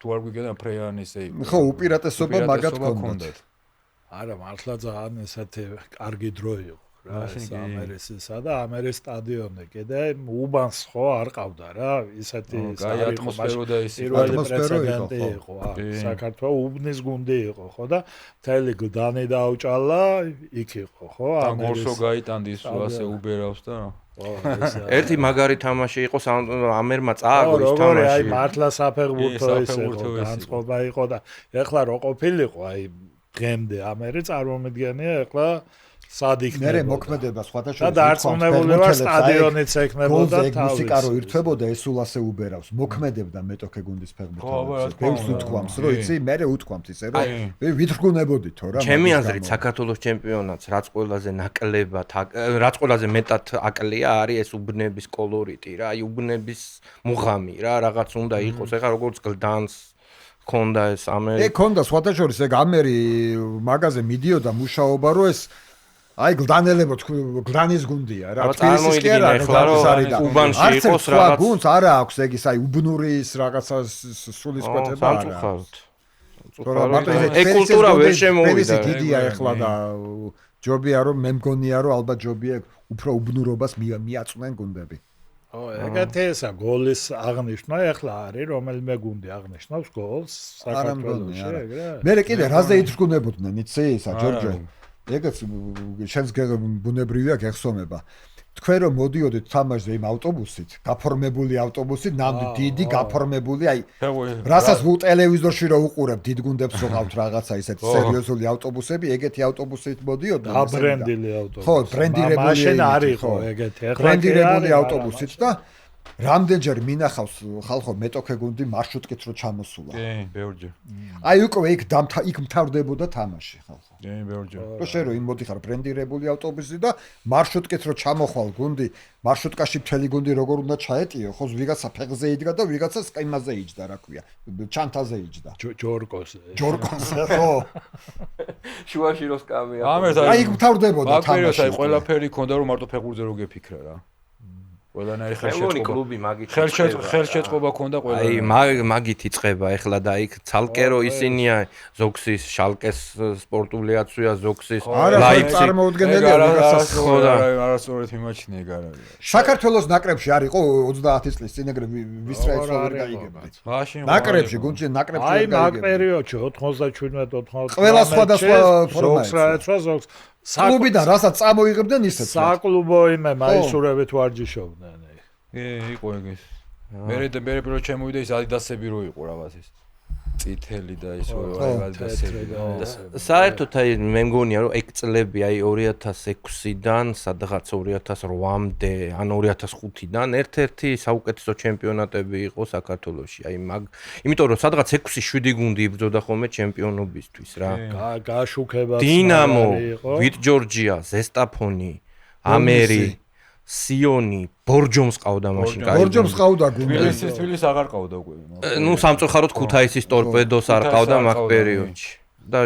თუ არ გვიგებდნენ ფრეიანის იყო ხო უპირატესობა მაგათ ქონდათ არა მართლა ძალიან ესეთი კარგი დრო იყო რა ეს ამერესისა და ამერეს სტადიონი კიდე უბანს ხო არ ყავდა რა ისეთი ატმოსფერო და ის ატმოსფერო იყო საქართველოს უბნის გუნდი იყო ხო და თელი გლდანი დაუჭალა იქ იყო ხო ამერესო გაიტანდის ასე უბერავს და ერთი მაგარი თამაში იყო ამერმა წააგო ის თამაში აი მართლა საფეხბურთო ის იყო განწყობა იყო და ეხლა რო ყოფილიყო აი დღემდე ამერი წარმომიდგენია ეხლა სადიქნება. მე მოქმედება სხვადასხვა და დარწმუნებული ვარ სტადიონიც ექნებოდა თავის. მუსიკა რო ირთვებოდა ესულ ასე უბერავს. მოქმედებდა მეტოქე გუნდის ფეხბურთელებს. ბევრს უთქვამს, რომ იცი, მე უთქვამთ ისე, რომ ვითრგუნებოდითო რა. ჩემი აზრით საქართველოს ჩემპიონატს რაც ყველაზე ნაკლებად, რაც ყველაზე მეტად აკლია არის ეს უბნების კოლორიტი რა, აი უბნების მუღამი რა, რაღაც უნდა იყოს. ეხლა როგორც გლდანს ქონდა ეს ამერი. ქონდა სხვადასხვა ეგ ამერი მაგაზე მიდიოდა მუშაობა რომ ეს აი გლდანელებო გლდანის გუნდია რა თბილისის კი არა უბანში იყოს რაღაც გუნდს არა აქვს ეგ ის აი უბნური ის რაღაცა სულისკვეთება არა ეგ კულტურა ვერ შემოვიდა დიდია ეხლა და ჯობია რომ მე მგონია რომ ალბათ ჯობია უფრო უბნურობას მიაწვნენ გუნდები ეგეთი ესა გოლის აღნიშვნა ეხლა არის რომელიმე გუნდი აღნიშნავს გოლს საქართველოში ეგრე მე კიდე რაზე ითრგუნებოდნენ იცი ისა ჯორჯო ეგეც შენს ბუნებრივია გეხსოვნება თქვენ რომ მოდიოდით თამაშზე იმ ავტობუსით გაფორმებული ავტობუსით ნამდვილად დიდი გაფორმებული აი რასაც ტელევიზორში რო უყურებ დიდ გუნდებს რო ყავთ რაღაცა ისეთი სერიოზული ავტობუსები ეგეთი ავტობუსით მოდიოდნენ აბრენდილი ავტობუსი ხო ბრენდირებული მაშინ არის ხო ეგეთი ეხლა ბრენდირებული ავტობუსით და რამდენჯერ მინახავს ხალხო მეტოქე გუნდი მარშრუტკით რო ჩამოსულა კი ბევრჯერ აი უკვე იქ მთავრდებოდა თამაში ხალხო კი ბევრჯერ რო შენ რო იმ მოდიხარ ბრენდირებული ავტობუსი და მარშრუტკით რო ჩამოხვალ გუნდი მარშრუტკაში მთელი გუნდი როგორ უნდა ჩაეტიო ხო ვიღაცა ფეხზე იდგა და ვიღაცა სკიმაზე იჯდა რა ქვია ჩანთაზე იჯდა ჯორკოსზე ხო შუაში რო სკამია აი იქ მთავრდებოდა თამაში აი ყველაფერი ქონდა რომ მარტო ფეხბურთზე რო გეფიქრა რა ყველანაირი ხელშეწყობა ქონდა ყველა აი მაგით იწყება ეხლა და იქ ცალკე რო ისინია ზოქსის შალკეს სპორტული აცვია ზოქსის ლაიფციგ წარმოუდგენელია ვიღაცას ხო და არასწორად მიმაჩნია ეგ არ არის საქართველოს ნაკრებში არისო 30 წლის წინ ეგრე ვისტრაელს ვერ გაიგებდით ნაკრებში გუნდში ნაკრებში აი მაგ პერიოდში 97-98 ყველა სხვადასხვა ფორმაა ზოქს კლუბიდან რასაც წამოიღებდნენ ისეც საკლუბო იმე მაისურებით ვარჯიშობდნენ იყო ეგ მე პირველ შემოვიდა ის ადიდასები რო იყო რაღაცის წითელი და ის ადიდასები საერთოდ აი მე მგონია რომ ეგ წლები აი 2006-დან სადღაც 2008-მდე ან 2005-დან ერთ-ერთი საუკეთესო ჩემპიონატები იყო საქართველოში აი მაგ იმიტომ რომ სადღაც 6-7 გუნდი იბრძოდა ხოლმე ჩემპიონობისთვის რა გაშუქება დინამო ვიტჯორჯია ზესტაფონი ამერი სიონი ბორჯომს ყავდა მაშინ ბორჯომს ყავდა გუნდი თბილისის აღარ ყავდა უკვე ნუ სამწუხაროდ ქუთაისის ტორპედოს არ ყავდა მაგ პერიოდში და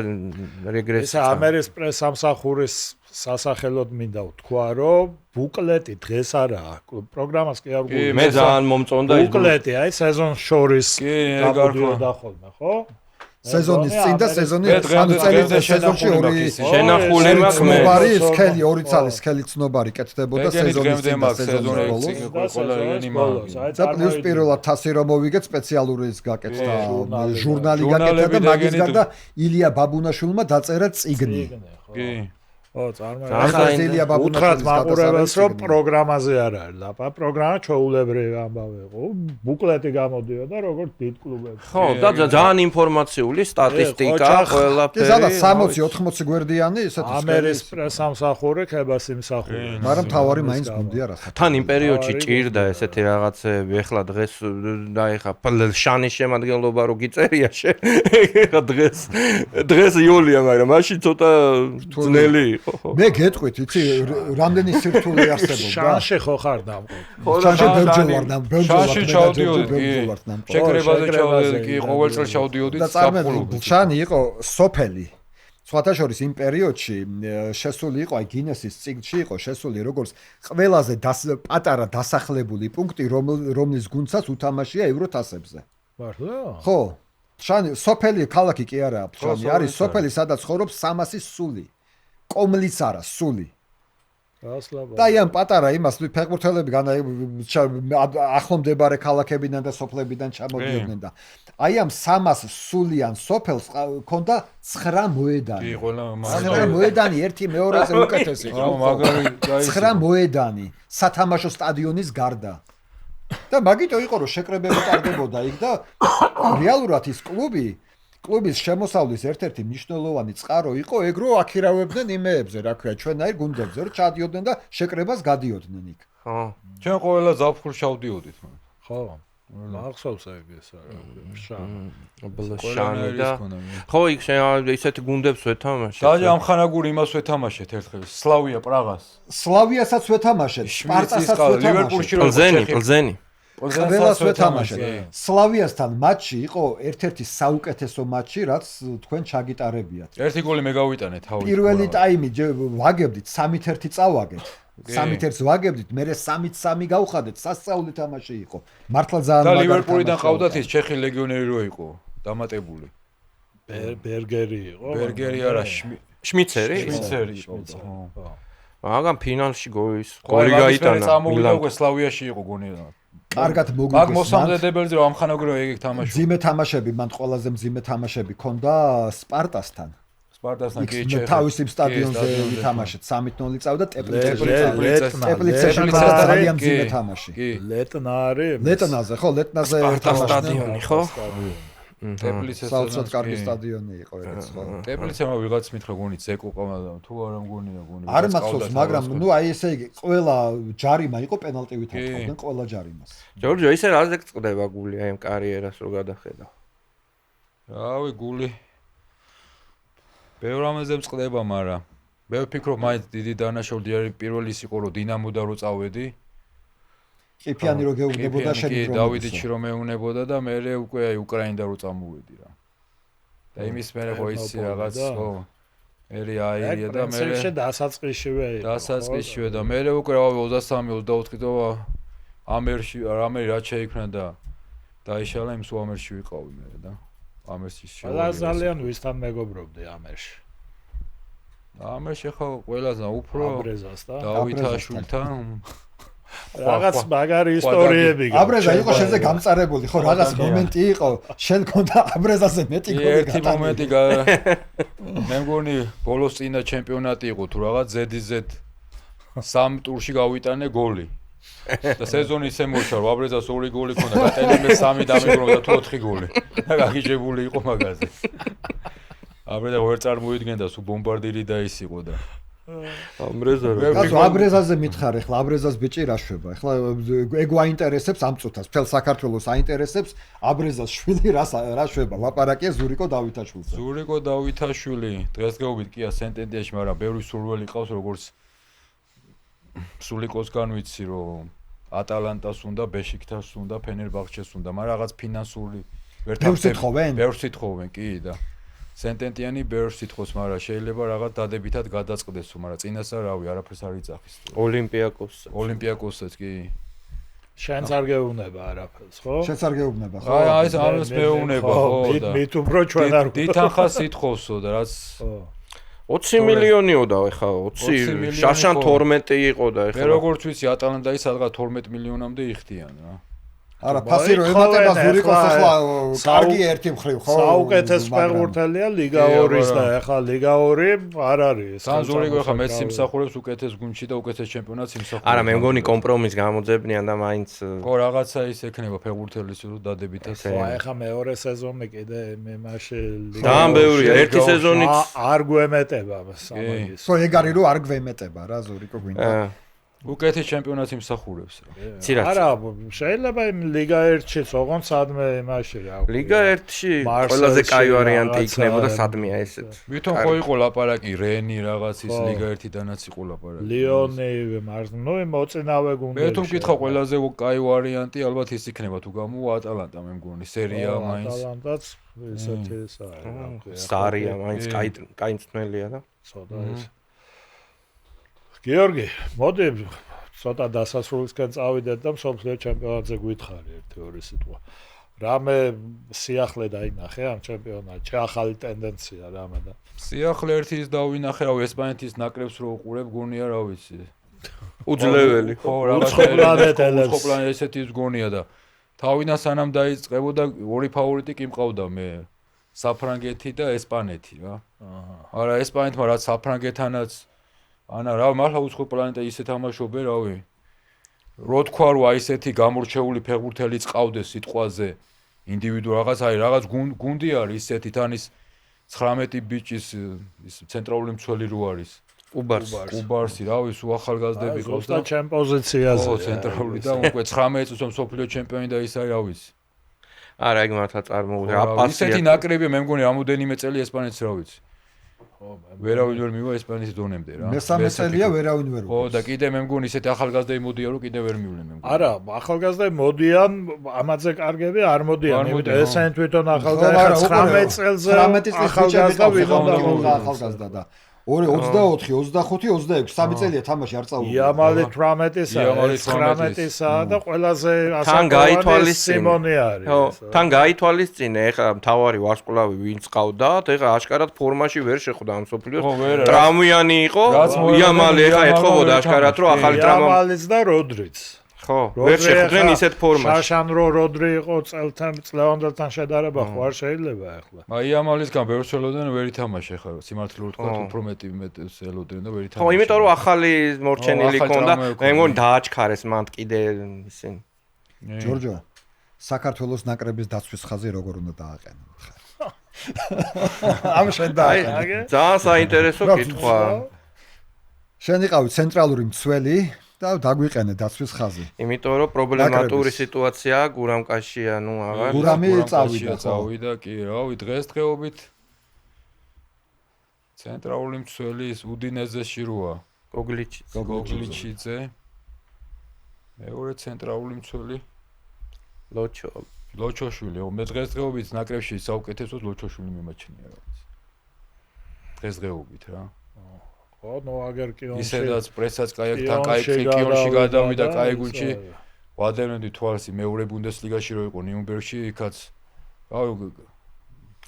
რეგრესია ეს ამერის პრესამსახურის სასახელოდ მინდა ვთქვა რომ ბუკლეტი დღეს არაა პროგრამას კი არ გულს მე ძალიან მომწონდა ის ბუკლეტი აი სეზონს შორის გამოდიოდა ხოლმე ხო სეზონის წინ და სეზონის სეზონში ორი შენახული მაქვს მე ცნობარი სკელი ორი წელი სკელი ცნობარი კეთდებოდა სეზონის წინ და სეზონის ბოლოს და პლუს პირველად თასი რომ მოვიგეთ სპეციალური ის გაკეთდა ჟურნალი გაკეთდა და მაგის გარდა ილია ბაბუნაშვილმა დაწერა წიგნი კი ო წარმოიდგინე უთხრათ მაყურებელს რომ პროგრამაზე არ არის ლაპა პროგრამა ჩაულებრივი ამბავი იყო ბუკლეტი გამოდიოდა როგორც დიდ კლუბებში ხო და ძალიან ინფორმაციული სტატისტიკა ყველაფერი და 60-80 გვერდიანი ისეთი ამერის პრესამსახური ქებასიმსახური მაგრამ თავარი მაინც გუნდია რა თან იმ პერიოდში ჭირდა ესეთი რაღაცები ეხლა დღეს და ეხა შანის შემადგენლობა რო გიწერია ეხა დღეს იოლია მაგრამ მაშინ ცოტა ძნელი მე გეტყვით იცი რამდენი სირთულე არსებობდა შანში ხო ხარ დამყო შანში ბელჯოვარ შეკრებაზე ჩავდიოდი კი ყოველ წელს ჩავდიოდი და წარმოიდგინე შანი იყო სოფელი სხვათა შორის იმ პერიოდში შესული იყო აი გინესის წიგნში იყო შესული როგორც ყველაზე პატარა დასახლებული პუნქტი რომლის გუნდსაც უთამაშია ევროთასებზე მართლა ხო შანი სოფელი ქალაქი კი არა შანი არის სოფელი სადაც ცხოვრობს 300 სული კომლიც არა სული და ამ პატარა იმას ფეხბურთელები ახლომდებარე ქალაქებიდან და სოფლებიდან ჩამოდიოდნენ და აი ამ 300 სულიან სოფელს ქონდა 9 მოედანი. კი, ყველა 9 მოედანი ერთი მეორეზე უკეთესი. მაგარი გაიცი. 9 მოედანი სათამაშო სტადიონის გარდა. და მაგიტო იყო რომ შეკრებები ტარდებოდა იქ და რეალურად ის კლუბის შემოსავლის ერთ-ერთი მნიშვნელოვანი წყარო იყო ეგ რომ აქირავებდნენ იმეებზე, რა ქვია, ჩვენაირ გუნდებზე, რომ ჩადიოდნენ და შეკრებას გადიოდნენ იქ. ხო. ჩვენ ყველა ზაფხულს ჩავდიოდით. ხო. მახსოვს ეს რა. შანი და ხო იქ ისეთი გუნდებს ვეთამაშეთ. და ამხანაგური იმას ვეთამაშეთ ერთხელ სლავია პრაღას. სლავიასაც ვეთამაშეთ, სპარტასაც ვეთამაშეთ. პლზენი. ყველას ვეთამაშეთ. სლავიასთან მატჩი იყო ერთ-ერთი საუკეთესო მატჩი, რაც თქვენ ჩაგიტარებიათ. ერთი გოლი მე გავიტანე თავი. პირველი ტაიმი ვაგებდით 3-1 წავაგეთ. 3-1 ვაგებდით, მერე 3-3 გავხადეთ, სასწაული თამაში იყო. მართლა ძალიან მაგარი. და ლივერპულიდან ყავდათ ის ჩეხი ლეგიონერი რო იყო, დამატებული. ბერგერი იყო. ბერგერი არა, შმიცერი იყო. ხო. მაგრამ ფინალში გოლი გაიტანა. წამოვიდა უკვე სლავიაში იყო გონი. კარგად მოგვიგეს. მაგ მოსამზადებელზე რომ ამხანაგრო ეგ თამაში. მძიმე თამაშები, მან ყველაზე მძიმე თამაშები ქონდა სპარტასთან. სპარტასთან კი თავისი სტადიონზე ვითამაშეთ 3-0 წავდა ტეპლიცეში ძალიან მძიმე თამაში. ლეტნა არის. ლეტნაზე ხო, ლეტნაზე სტადიონი ხო? ტეპლიცეში საოცრად კარგი სტადიონი იყო ეგეც ხო. ტეპლიცემ ვიღაც მითხრა გონი ზეკო ყავდა თუ არა მგონია გონი. არ მახსოვს, მაგრამ ნუ აი ესე იგი ყველა ჯარიმა იყო პენალტი ვითამაშობდნენ ყველა ჯარიმას. ჯორჯო ისე რაზე წდება გული აი ამ კარიერას რო გადახედავ. რავი გული ბევრ ამაზე წდება, მაგრამ მე ვფიქრობ მაინც დიდი დანაშაული არის პირველი ის იყო რომ დინამოდა რო წავედი. ყიფიანი რო გეუბნებოდა შენ კი დავიდიჩი რომ მეუნებოდა და მე უკვე აი უკრაინა რო წამოვედი რა. და იმის მერე ხო ისი რაღაც ხო ერი აირია და მე დასაწყისშივე იყო. დასაწყისშივე და მე უკვე 23-24 წელს ამერში რამე რა შეიქმნა და დაიშალა იმ სუამერში ვიყავი მე და ამერში შევა. ძალიან ვისთან მეგობრობდი ამერში. ამერში ხო ყველაზე უფრო აბრეზას და დავითაშვილთან რაღაც მაგარი ისტორიები გაქვს. აბრეზა იყო შენზე გამწარებული, ხო, რაღაც მომენტი იყო, შენ გქონდა აბრეზაზე მეტი გოლი ერთი მომენტი მე მგონი ბოლოს წინა ჩემპიონატი იყო თუ რაღაც ზედიზედ 3 ტურში გავიტანე გოლი. და სეზონი ისე მოჩარო, აბრეზას 2 გოლი ქონდა, გატენემე 3 დამიგროვდა თუ 4 გოლი. და გაგიჟებული იყო მაგაზე. აბრეზა ვერ წარმოიდგენდა სულ ბომბარდირი და ის იყო და ამრეზა რა. კაცო აბრეზაზე მითხარი, ხლა აბრეზას ბიჭი რა შვება? ხლა ეგ აინტერესებს ამ წუთას, მთელ საქართველოს აინტერესებს აბრეზას შვილი რა შვება? ლაპარაკია ზურიკო დავითაშვილზე. ზურიკო დავითაშვილი დღესდღეობით კია სენტენდიაში, მაგრამ ბევრი სურველი ყავს როგორც სულიკოსგან ვიცი რომ ატალანტას უნდა, ბეშიქტას უნდა, ფენერბახჩეს უნდა, მაგრამ რაღაც ფინანსური ბევრს ეთხოვენ? ბევრს ეთხოვენ, კი და სენტენტიანი ბევრს ეთხოვს, მაგრამ შეიძლება რაღაც დადებითად გადაწყდეს, მაგრამ წინასწარ რავი, არაფერს არ იწახის. ოლიმპიაკოსსაც კი. შენც არ გეუბნება არაფერს, ხო? შენც არ გეუბნება, ხო? აი ეს ამას მეუბნება, ხო და მით უფრო ჩვენ არ დითანხას ეთხოვსო და რაც 20 მილიონიოდა ეხა 20 შაშან 12 იყო და ეხა მე როგორც ვიცი ატალანტაი სადღაც 12 მილიონამდე იხდიან რა. არა, ფასი რო ემატება ზურიკოს ახლა კარგი ერთი მხრივ, ხო? საუკეთესო ფეხბურთელია ლიგა 2-ის და ახლა ლიგა 2 არ არის. სან ზურიკო ახლა მეც იმსახურებს უკეთეს გუნდში და უკეთეს ჩემპიონატს იმსახურებს. არა, მე მგონი კომპრომისს გამოძებნიან და მაინც ხო რაღაცა ის ექნება ფეხბურთელის რო დადებითად. ხო, ახლა მეორე სეზონი კიდე მე მაშე ლიგა. ძალიან ბევრია, ერთი სეზონით არ გვემეტება სამაგის. ხო, ეგ არის რომ არ გვემეტება რა ზურიკო გვინდა. უკეთეს ჩემპიონატს იმსახურებს რა. არა, შეიძლება იმ ლიგა 1-ში ოღონდ სადმე იმაში რა. ლიგა 1-ში ყველაზე კაი ვარიანტი იქნებოდა სადმეა ესეც. ვითომ ხო იყო ლაპარაკი რენი რაღაც ის ლიგა 1-დანაც იყო ლაპარაკი. ლიონი, ნუ მოწინავე გუნდები. მე თუ მკითხა ყველაზე კაი ვარიანტი ალბათ ის იქნება თუ გამოვა ატალანტა მე მგონი სერია მაინც. ატალანტაც ესეთი ეს არის. სარია მაინც კაი მწმელია და ცოტა ეს გიორგი, მოდი ცოტა დასასრულისკენ წავიდეთ და მსოფლიო ჩემპიონატზე გითხარი ერთი-ორი სიტყვა. რამე სიახლე დაინახე ამ ჩემპიონატში, ახალი ტენდენცია რამე და სიახლე ერთის დავინახე, რავი, ესპანეთის ნაკრებს რო უყურებ, გონია რა ვიცი. უძლეველი. ხო, რაღაცა ესეთი გონია და თავიდან სანამ დაიწყებოდა ორი ფავორიტი კი მყავდა მე. საფრანგეთი და ესპანეთი რა. არა, ესპანეთმა რაც საფრანგეთანაც ანა რა მართლა უცხო პლანეტა ისე თამაშობენ რავი რო თქვა რომ აი ესეთი გამორჩეული ფეხბურთელი წავდეს სიტყვაზე ინდივიდუალ რაღაც არის რაღაც გუნდი არის ისეთი თან ის 19 ბიჭის ის ცენტრალური მცველი რო არის უბარსი რავი სულ ახალგაზრდები ყავს და ჩემ პოზიციაზე ხო ცენტრალური და უკვე 19 წუთს მსოფლიო ჩემპიონი და ის არის რა ვიცი არა ეგ მართლა წარმოვიდა აპასია ისეთი ნაკრები მე მგონი რამოდენიმე წელი ესპანეთს რა ვიცი ვერავინ ვერ მივა ესპანეთის დონემდე რა. მესამე წელია ვერავინ ვერ. ხო და კიდე მე მგონი ისეთი ახალგაზრდები მოდიან რომ კიდე ვერ მივლენ მე მგონი. არა, ახალგაზრდები მოდიან, ამაზე კარგები არ მოდიან. ესენ თვითონ ახალგაზრდა 19 წელზე 19 წელს ახალგაზრდა და 24, 25, 26, 3 წელია თამაში არ წაუგო. იამალი 18-ისა, 19-ისა და ყველაზე ასაკოვანი სიმონი არის. ხო, თან გაითვალისწინე, ეხლა მთავარი ვარსკვლავი ვინც ყავდათ, ეხლა აშკარად ფორმაში ვერ შეხვდა ამ სოფლიოს. ტრამვიანი იყო, იამალი ეხლა ეთხოვოდა აშკარად, რომ ახალი ტრამვა. იამალიც და როდრიც. ხო, ვერ შეხვდნენ ისეთ ფორმაში. შაშანრო როდრი იყო წლევანდელთან შედარება ხო არ შეიძლება ახლა. იამალისგან ბევრს ველოდნენ ვერ ითამაშე ხა სიმართლე ვთქვა უფრო მეტი ველოდნენ და ვერ ითამაშე. ხო, იმიტომ რომ ახალი მორჩენილი ჰქონდა, მე მგონი დააჩქარეს მან კიდე ისინი. ჯორჯო, საქართველოს ნაკრების დაცვის ხაზი როგორ უნდა დააყენო? ამ შენ დააყენე. ძალიან საინტერესო კითხვა. შენ იყავი ცენტრალური მცველი და დაგვიყენე დაცვის ხაზი. იმიტომ რომ პრობლემატური სიტუაციაა გურამკაში, ანუ აღარ. გურამი წავიდა, კი, რავი, დღესდღეობით ცენტრალური მცველი უდინეზეში როა. გოგლიჩიძე. მეორე ცენტრალური მცველი ლოჩოშვილი. მე დღესდღეობით ნაკრებში საუკეთესოდ ლოჩოშვილი მიმაჩნია რა. დღესდღეობით რა. ხო, ნუ აგერ კი ონში. ისედაც პრესაც კაიაკთან კაი კიონში გადავიდა კაი გუნდში. ვადევნებდი თვალს მეორე ბუნდესლიგაში რო იყო ნიუნბერგში, იქაც რავი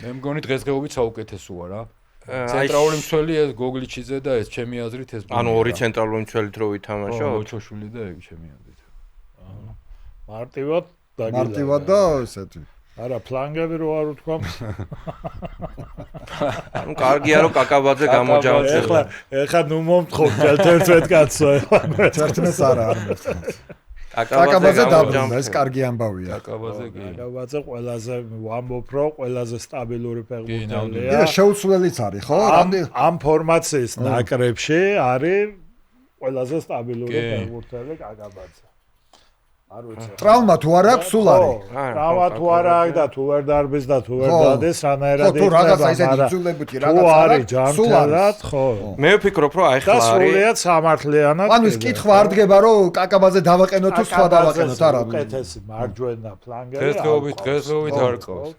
მე მგონი დღესდღეობით საუკეთესოა რა. ცენტრალური მცველი ეს გოგლიჩიძე და ეს ჩემი აზრით ეს ანუ ორი ცენტრალური მცველით რო ვითამაშო ლოჩოშვილი და ეგ ჩემი აზრით. მარტივად და ესეთი. არა, ფლანგები რო არ უთქვა. ანუ კარგია რომ კაკაბაძე გამოჯავებს. ეხლა ნუ მომთხოვ ერთ-ერთ კაცო ეხლა. ერთმეს არა მომთხოვ. კაკაბაძე დაბრუნდა, ეს კარგი ამბავია. კაკაბაძე ყველაზე ვამბობ რომ ყველაზე სტაბილური ფეხბურთელია. და შეუცვლელიც არის, ხო? ამ ფორმაციის ნაკრებში არის ყველაზე სტაბილური ფეხბურთელი კაკაბაძე. არ ვიცი. ტრავმა თუ არ აქვს, სულ არის. ტრავმა თუ არ აქვს და თუ ვერ დარბის და თუ ვერ დადეს, რანაირად იქნება. თუ რაღაცა ისეთი იძულებითი რაღაცა არის, ჯანმრთელად, ხო. მე ვფიქრობ, რომ აი ხლა არის. და სრულიად სამართლიანად. ანუ ის კითხვა არ დგება, რომ კაკაბაძე დავაყენო თუ სხვა დავაყენოთ, არა. უკეთესი მარჯვენა ფლანგერი. დღესდღეობით არ ყავს.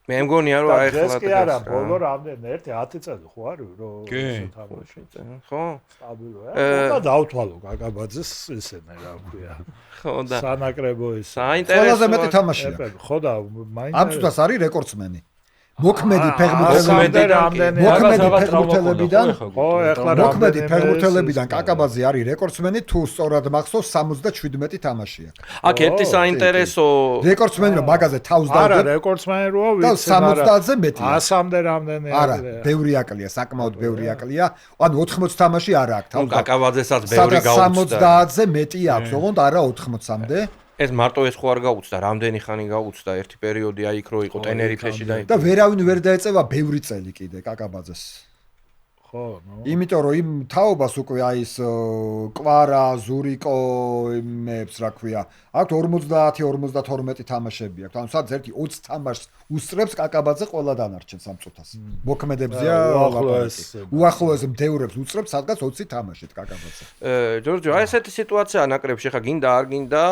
მე მგონია რომ აი ხლა კი არა, ბოლო რამდენი 10 წელი ხო არის რომ თამაში. ხო? სტაბილურია. და დავთვალო კაკაბაძეს ისენე რა ქვია. ხო და სანაკრებო ის. საინტერესოა. ყველაზე მეტი თამაშია. ხო და მაინც ამ წუთას არის რეკორდსმენი. მოქმედი ფეხბურთელებიდან ხო ეხლა მოქმედი ფეხბურთელებიდან კაკაბაძე არის რეკორდსმენი თუ სწორად მახსოვს 77 თამაშია. აქ ერთი საინტერესო რეკორდსმენი რომ მაგაზე თავს დავდებ. არა რეკორდსმენი როა ვიცი და 70-ზე მეტია. 100-მდე რამდენი არა, ბევრი აკლია, საკმაოდ ბევრი აკლია. ანუ 80 თამაში არა აქვს თავს. კაკაბაძესაც ბევრი გაუწდა. 70-ზე მეტი აქვს, ოღონდ არა 80-მდე. ეს მარტო ეს ხო არ გაუწდა, რამდენი ხანი გაუწდა, ერთი პერიოდი აი იქ რო იყო ტენერიფეში და ვერავინ ვერ დაეწევა ბევრი წელი კიდე კაკაბაძეს. ხო, ნუ. იმიტომ რომ იმ თაობას უკვე აი ეს კვარა, ზურიკო იმებს რა ქვია, აქვს 50-52 თამაშები აქვს. ანუ სადაც ერთი 20 თამაშს უსწრებს კაკაბაძე ყველა დანარჩენს ამ წუთას. მოქმედებზეა უახლოეს მდევრებს უსწრებს სადღაც 20 თამაშით კაკაბაძე. ჯორჯო, აი ესეთი სიტუაციაა ნაკრებში, ხა გინდა არ გინდა,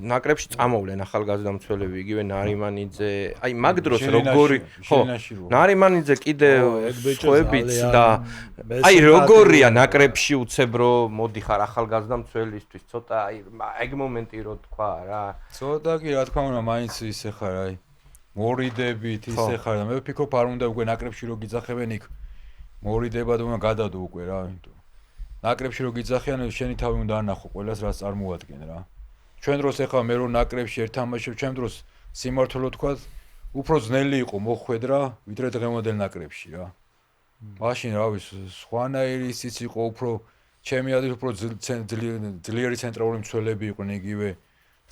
ნაკრებში წამოვლენ ახალგაზრდა მცველები, იგივე ნარიმანიძე. აი მაგ დროს როგორი, ხო, ნარიმანიძე კიდე სხვაებიც და აი როგორია ნაკრებში უცებ რომ მოდი ხარ ახალგაზრდა მცველისთვის, ცოტა აი ეგ მომენტი რო თქვა რა. ცოტა კი რა თქმა უნდა, მაინც ისე ხარ აი მორიდებით ისე ხარ და მე ვფიქრობ არ უნდა უკვე ნაკრებში რო გიძახებენ იქ მორიდება და უნდა გადადო უკვე რა, იმიტომ ნაკრებში რო გიძახიან შენი თავი უნდა ანახო ყველას რაც წარმოადგენ რა. ჩვენ დროს ეხლა მე რო ნაკრებში ერთ თამაშობ, ჩვენ დროს სიმართლე თქვა უფრო ძნელი იყო მოხვედრა ვიდრე დღევანდელ ნაკრებში რა. მაშინ რა ვიცი სხვანაირი ისიც იყო უფრო ჩემი აზრით უფრო ძლიერი ცენტრალური მცველები იყვნენ იგივე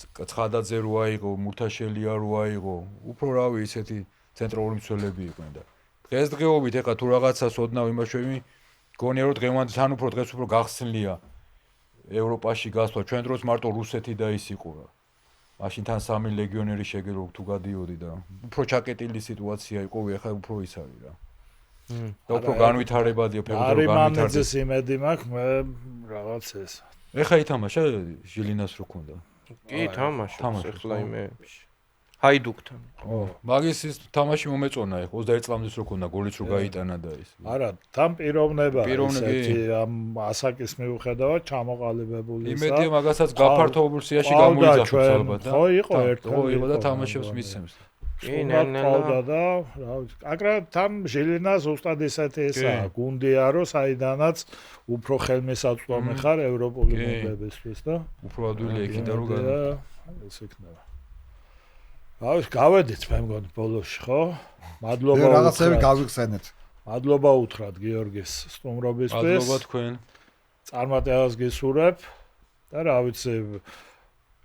ცხადაძე როა იყო მურთაშელია როა იყო უფრო რავი ისეთი ცენტრალური მცველები იყვნენ და დღესდღეობით ეხა თუ რაღაცას ოდნავ იმაშვები გონია რომ დღევანდ თან უფრო დღეს უფრო გახსნილია ევროპაში გასვლა ჩვენ დროს მარტო რუსეთი და ის იყო რა მაშინ თან 3 ლეგიონერი შეგერო თუ გადიოდი და უფრო ჩაკეტილი სიტუაცია იყო ეხა უფრო ის არის რა და უფრო განვითარებადია ფეხბურთი განვითარდება. არის იმედი მაქვს მე რაღაც ეს. ეხა ითამაშა ჟილინას რო ქონდა. კი, თამაშობს ეხლა იმეებში. ჰაიდუკთან. მაგის ის თამაში მომეწონა ეხ 21 წლამდე რო ქონდა გოლიც რო გაიტანა და ის. არა, თან პიროვნება ისეთი ამ ასაკის მიუხედავად ჩამოყალიბებული ისა. იმედია მაგასაც გაფართოებულ სიაში გამოიძახებს ალბათ და. ხო, იყო ერთხელ. ხო, იყო და თამაშებს მისცემს. ყავდა და რა ვიცი, აკრა თან ჟილინა ზუსტად ისეთი ესაა, გუნდია რომ საიდანაც უფრო ხელმისაწვდომი ხარ ევროპული მომღებისთვის და უფრო ადვილი იქიდა რომ გადა. ეს იქნება. აი, გავედით მე მგონი ბოლოში, ხო? მადლობა. რაღაცები გავიხსენეთ. მადლობა უთხრათ გიორგის სტუმრობისთვის. მადლობა თქვენ. წარმატებას გისურვებ და რა ვიცი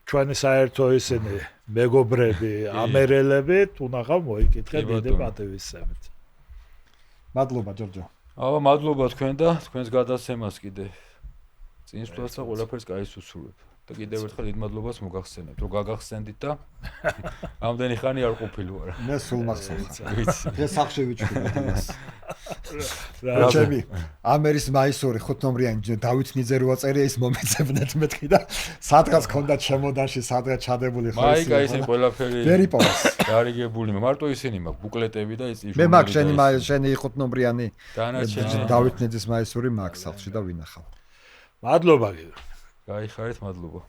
ჩვენი საერთო ისინი მეგობრები, ამერელები თუნახავ მოიკითხეთ დიდი პატივისცემით. მადლობა ჯორჯო. მადლობა თქვენ და თქვენს გადაცემას კიდე წინსვლას და ყველაფერს კაის უსურვებ. და კიდევ ერთხელ დიდ მადლობას მოგახსენებთ, რომ გაგახსენდით და ამდენი ხანი არ ყოფილი ვარ. მე სულ მახსოვს. ვიცი. დღეს სახში ვიჩვენეთ იმას. რაჩები ამერის მაისური 5 ნომრიანი დავით ნიძეროა წერია ის მომეცებნეთ მეთქი და სადღაც ქონდა ჩემოდანში სადღაც ჩადებული ხო ის. მაიკა ისინი ყველაფერი ვერიპოვას. გარიგებული მარტო ისინი მაქვს ბუკლეტები და ის მე მაქვს შენი 5 ნომრიანი დანარჩენი დავით ნიძის მაისური მაქვს სახში და ვინახავ. მადლობა გიორგი. გაიხარეთ, მადლობა.